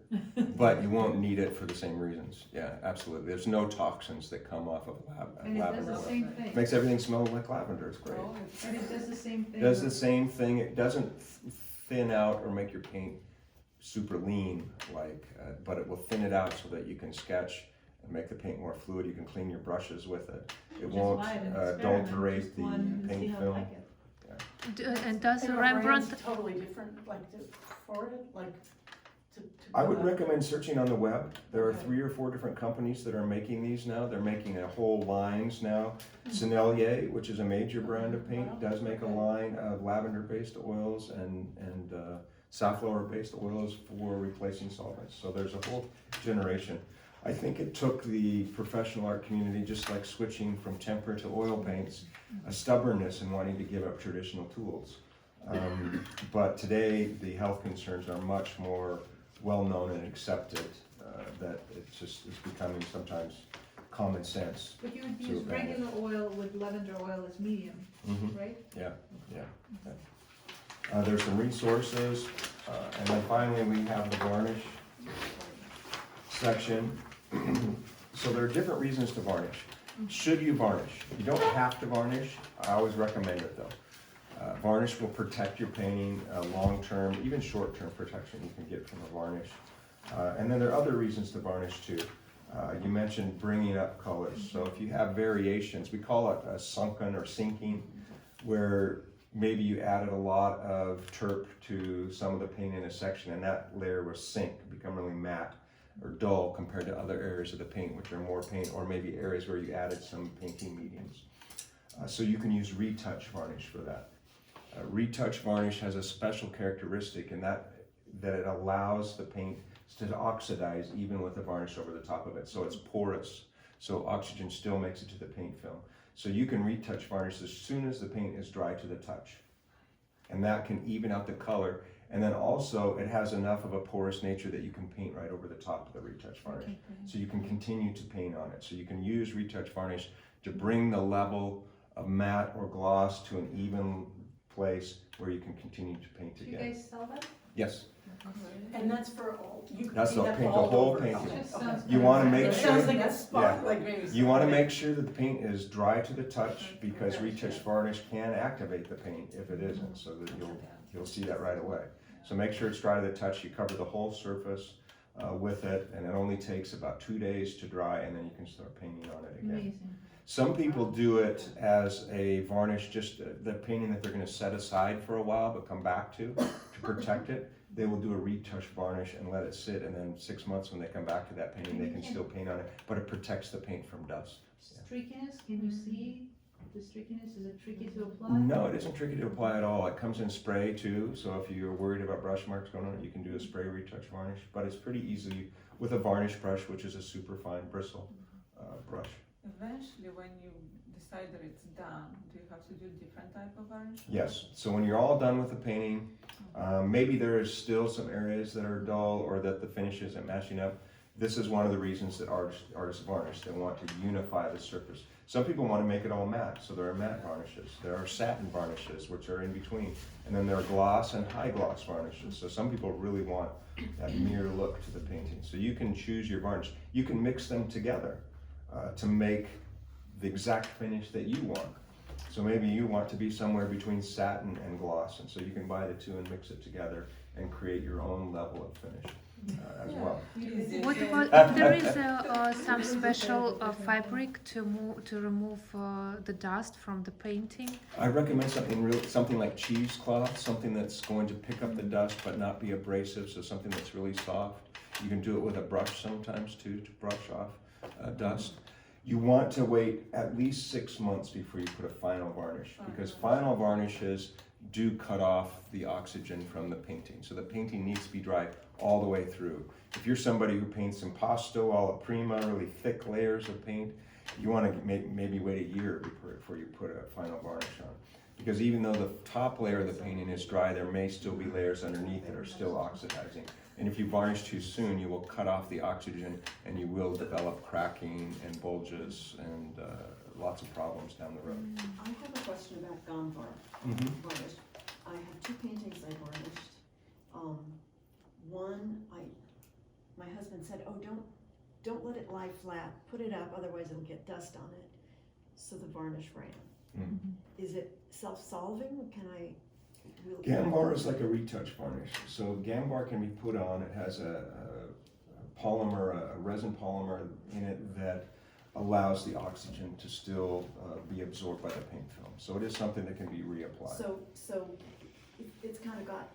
but you won't need it for the same reasons. Yeah, absolutely. There's no toxins that come off of And it does lavender the oil. same thing? Makes everything smell like lavender. It's great. Oh, And it does the same thing? Does the same thing. It doesn't thin out or make your paint super lean, but it will thin it out so that you can sketch and make the paint more fluid. You can clean your brushes with it. It Just won't buy it and experiment, adulterate just the one and see paint how you film. like it. And does And the are Rembrandt, brands totally different, like, for it, like, to I go would out? recommend searching on the web. There are Okay. 3 or 4 different companies that are making these now. They're making a whole lines now. Sennelier, which is a major brand of paint, does make a line of lavender-based oils and safflower-based oils for replacing solvents. So there's a whole generation. I think it took the professional art community, just like switching from tempera to oil paints, a stubbornness in wanting to give up traditional tools. But today, the health concerns are much more well-known and accepted, that it's becoming sometimes common sense. But you would to use abandon. regular oil with lavender oil as medium, Mhm. right? There's some resources, and then finally we have the varnish section. So there are different reasons to varnish. Should you varnish? You don't have to varnish. I always recommend it though. Varnish will protect your painting, long-term, even short-term protection you can get from a varnish. And then there are other reasons to varnish too. You mentioned bringing up colors. So if you have variations, we call it sunken or sinking, where maybe you added a lot of terp to some of the paint in a section and that layer will sink, become really matte or dull compared to other areas of the paint, which are more paint, or maybe areas where you added some painting mediums. So you can use retouch varnish for that. Retouch varnish has a special characteristic in that it allows the paint to oxidize even with the varnish over the top of it. So it's porous, so oxygen still makes it to the paint film. So you can retouch varnish as soon as the paint is dry to the touch. And that can even out the color. And then also it has enough of a porous nature that you can paint right over the top of the retouch varnish. So you can continue to paint on it. So you can use retouch varnish to bring the level of matte or gloss to an even place where you can continue to paint Do you again. guys sell that? Yes, And that's for all, you could That's do the that paint, all the whole over. painting. Okay, Just okay. sounds You wanna kinda make It like- sure- sounds like a spot, yeah. like maybe. You wanna make sure that the paint is dry to the touch, because Okay. retouch varnish can activate the paint if it isn't, so that you'll see that right away. So make sure it's dry to the touch, you cover the whole surface with it, and it only takes about 2 days to dry, and then you can start painting on it again. Amazing. Some people do it as a varnish, just the painting that they're gonna set aside for a while but come back to protect it. They will do a retouch varnish and let it sit, and then 6 months when they come back to that painting, they can still paint on it, but it protects the paint from dust. Streakiness, can you see the streakiness? Is it tricky to apply? No, it isn't tricky to apply at all. It comes in spray too, so if you're worried about brush marks going on it, you can do a spray retouch varnish, but it's pretty easy with a varnish brush, which is a super fine bristle brush. Eventually, when you decide that it's done, do you have to do different type of varnish? Yes, so when you're all done with the painting, maybe there is still some areas that are dull or that the finish isn't matching up. This is one of the reasons that artists varnish. They want to unify the surface. Some people want to make it all matte, so there are matte varnishes. There are satin varnishes, which are in between. And then there are gloss and high gloss varnishes. So some people really want that mirror look to the painting. So you can choose your varnish. You can mix them together to make the exact finish that you want. So maybe you want to be somewhere between satin and gloss, and so you can buy the two and mix it together and create your own level of finish as well. What about if there is some special fabric to remove the dust from the painting? I recommend something like cheesecloth, something that's going to pick up the dust but not be abrasive, so something that's really soft. You can do it with a brush sometimes too, to brush off dust. You want to wait at least 6 months before you put a final varnish, because final varnishes do cut off the oxygen from the painting. So the painting needs to be dry all the way through. If you're somebody who paints impasto, alla prima, really thick layers of paint, you want to maybe wait a year before you put a final varnish on. Because even though the top layer of the painting is dry, there may still be layers underneath that are still oxidizing. And if you varnish too soon, you will cut off the oxygen and you will develop cracking and bulges and lots of problems down the road. I have a question about Gomvar varnish. I have two paintings I varnished. One, my husband said, "Oh, don't let it lie flat. Put it up, otherwise it'll get dust on it." So the varnish ran. Is it self-solving? Can I? Gambar is like a retouch varnish. So Gambar can be put on. It has a polymer, a resin polymer in it that allows the oxygen to still be absorbed by the paint film. So it is something that can be reapplied. So it's kind of got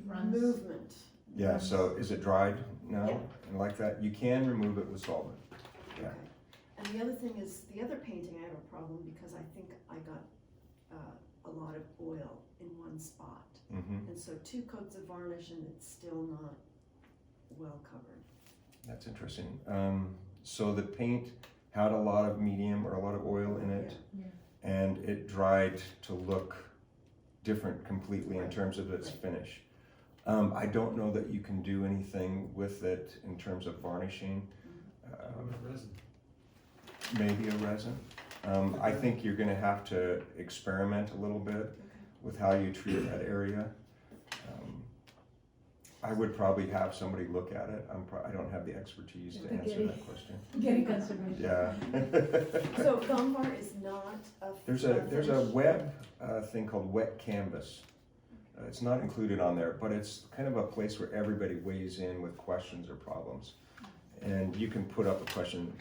Runs. movement. Yeah, so is it dried now? Yeah. And like that, you can remove it with solvent. Yeah. Okay. And the other thing is, the other painting, I have a problem because I think I got a lot of oil in one spot. And so 2 coats of varnish and it's still not well covered. That's interesting. So the paint had a lot of medium or a lot of oil in it, and it dried to look different completely in terms of its finish. I don't know that you can do anything with it in terms of varnishing. Resin. Maybe a resin. I think you're gonna have to experiment a little bit with how you treat that area. I would probably have somebody look at it. I don't have the expertise to answer that question. Getting conservation. Yeah. So Gomvar is not a There's a web thing called Wet Canvas. It's not included on there, but it's kind of a place where everybody weighs in with questions or problems. And you can put up a question,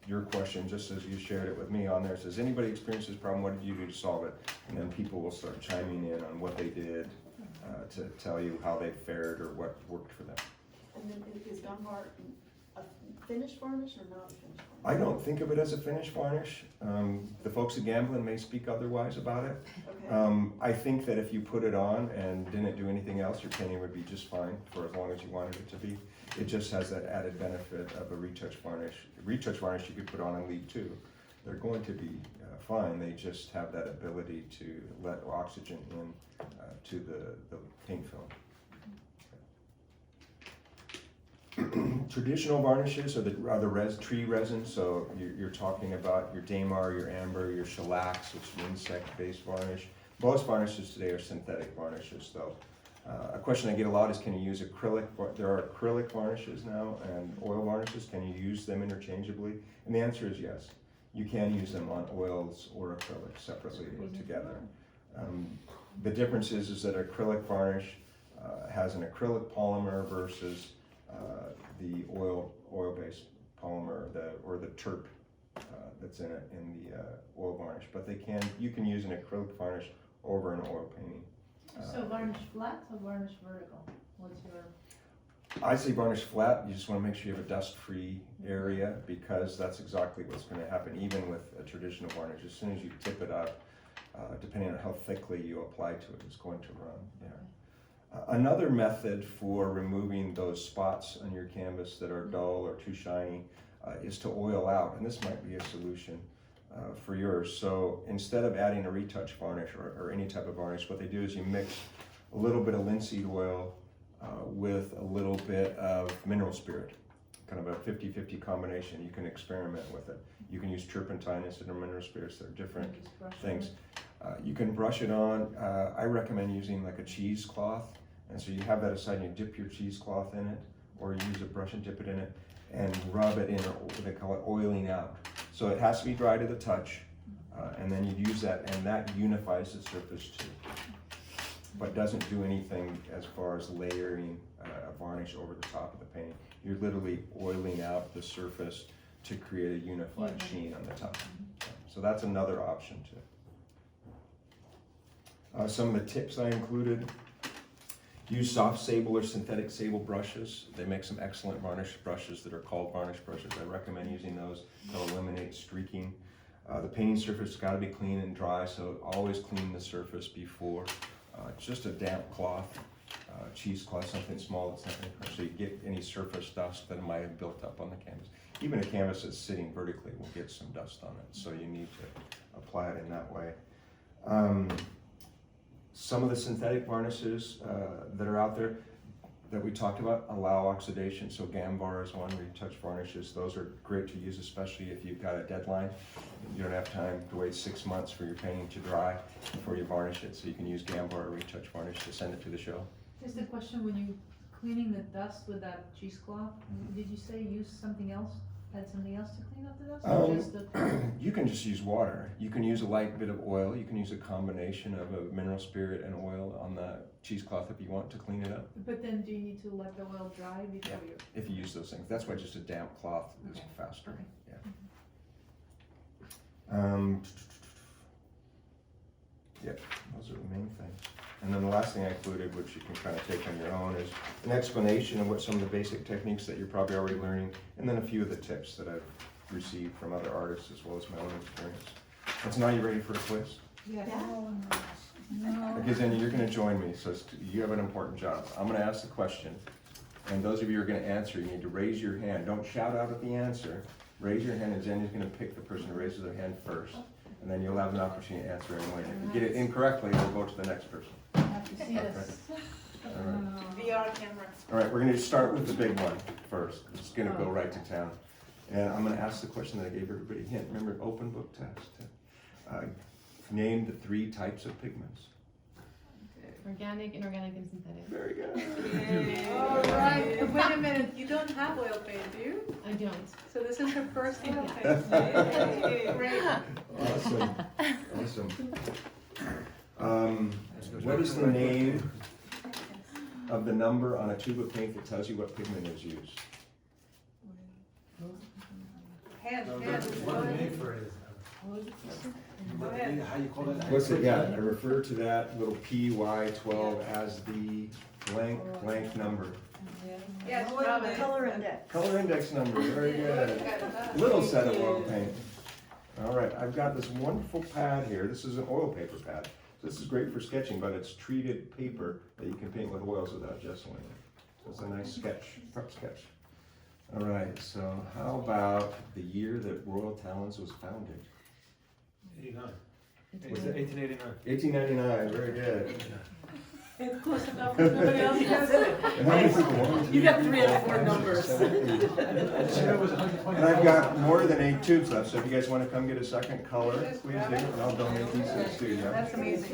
your question, just as you shared it with me on there. It says, anybody experienced this problem, what did you do to solve it? And then people will start chiming in on what they did to tell you how they fared or what worked for them. And then is Gomvar a finished varnish or not a finished varnish? I don't think of it as a finished varnish. The folks at Gamblin may speak otherwise about it. Okay. I think that if you put it on and didn't do anything else, your painting would be just fine for as long as you wanted it to be. It just has that added benefit of a retouch varnish. Retouch varnish you could put on and leave too. They're going to be fine. They just have that ability to let oxygen in to the paint film. Traditional varnishes are the tree resin, so you're talking about your Damar, your amber, your shellacs, which is an insect-based varnish. Most varnishes today are synthetic varnishes, though. A question I get a lot is, can you use acrylic? There are acrylic varnishes now and oil varnishes. Can you use them interchangeably? And the answer is yes. You can use them on oils or acrylic separately or together. The difference is that acrylic varnish has an acrylic polymer versus the oil-based polymer, or the terp that's in it in the oil varnish. But you can use an acrylic varnish over an oil painting. So varnish flat or varnish vertical? What's your? I say varnish flat. You just want to make sure you have a dust-free area, because that's exactly what's going to happen even with a traditional varnish. As soon as you tip it up, depending on how thickly you apply to it, it's going to run. Yeah. Another method for removing those spots on your canvas that are dull or too shiny is to oil out, and this might be a solution for yours. So instead of adding a retouch varnish or any type of varnish, what they do is you mix a little bit of linseed oil with a little bit of mineral spirit, kind of a 50-50 combination. You can experiment with it. You can use turpentine instead of mineral spirits. They're different things. You can brush it on. I recommend using like a cheesecloth, and so you have that aside and you dip your cheesecloth in it, or you use a brush and dip it in it and rub it in, or they call it oiling out. So it has to be dry to the touch, and then you use that, and that unifies the surface too, but doesn't do anything as far as layering a varnish over the top of the painting. You're literally oiling out the surface to create a unified sheen on the top. So that's another option too. Some of the tips I included: use soft sable or synthetic sable brushes. They make some excellent varnish brushes that are called varnish brushes. I recommend using those. They'll eliminate streaking. The painting surface has got to be clean and dry, so always clean the surface before. Just a damp cloth, cheesecloth, something small that's not going to crush, so you get any surface dust that might have built up on the canvas. Even a canvas that's sitting vertically will get some dust on it, so you need to apply it in that way. Some of the synthetic varnishes that are out there that we talked about allow oxidation. So Gambar is one, retouch varnishes. Those are great to use, especially if you've got a deadline. You don't have time to wait 6 months for your painting to dry before you varnish it. So you can use Gambar or retouch varnish to send it to the show. Just a question: when you cleaning the dust with that cheesecloth, did you say use something else? Add something else to clean up the dust? Or just the... You can just use water. You can use a light bit of oil. You can use a combination of a mineral spirit and oil on the cheesecloth if you want to clean it up. But then do you need to let the oil dry before you? If you use those things. That's why just a damp cloth is Okay. faster. Okay. Yeah. Those are the main things. And then the last thing I included, which you can kind of take on your own, is an explanation of what some of the basic techniques that you're probably already learning, and then a few of the tips that I've received from other artists as well as my own experience. And so now you ready for a quiz? Yeah. Okay, Xenia, you're going to join me, so you have an important job. I'm going to ask the question, and those of you who are going to answer, you need to raise your hand. Don't shout out at the answer. Raise your hand, and Xenia's going to pick the person who raises their hand first, and then you'll have an opportunity to answer anyway. If you get it incorrectly, we'll go to the next person. I have to see this. All right. VR camera. All right, we're going to start with the big one first. I'm just going to go right to town. And I'm going to ask the question that I gave everybody a hint. Remember, open book test. Name the 3 types of pigments. Organic, inorganic, and synthetic. Very good. All right. Wait a minute. You don't have oil paint, do you? I don't. So this is her first oil paint. Great. Awesome. Awesome. What is the name of the number on a tube of paint that tells you what pigment is used? Hand. What the name for it is? How you call it? What's it? Yeah, I refer to that little PY12 as the blank number. Yes, Color Robin. index. Color index number, very good. Little set of oil paint. All right, I've got this wonderful pad here. This is an oil paper pad. This is great for sketching, but it's treated paper that you can paint with oils without gessoing it. So it's a nice sketch, prep sketch. All right, so how about the year that Royal Talons was founded? 89. Was it 1889? 1899, very good. It's close enough, nobody else has it. And how many people? 1, 2, You got 3 3, or 4, 4 5, numbers. 6, 7, 8. It was 120. And I've got more than 8 tubes left, so if you guys want to come get a second color, please do, and I'll donate these to you. That's amazing.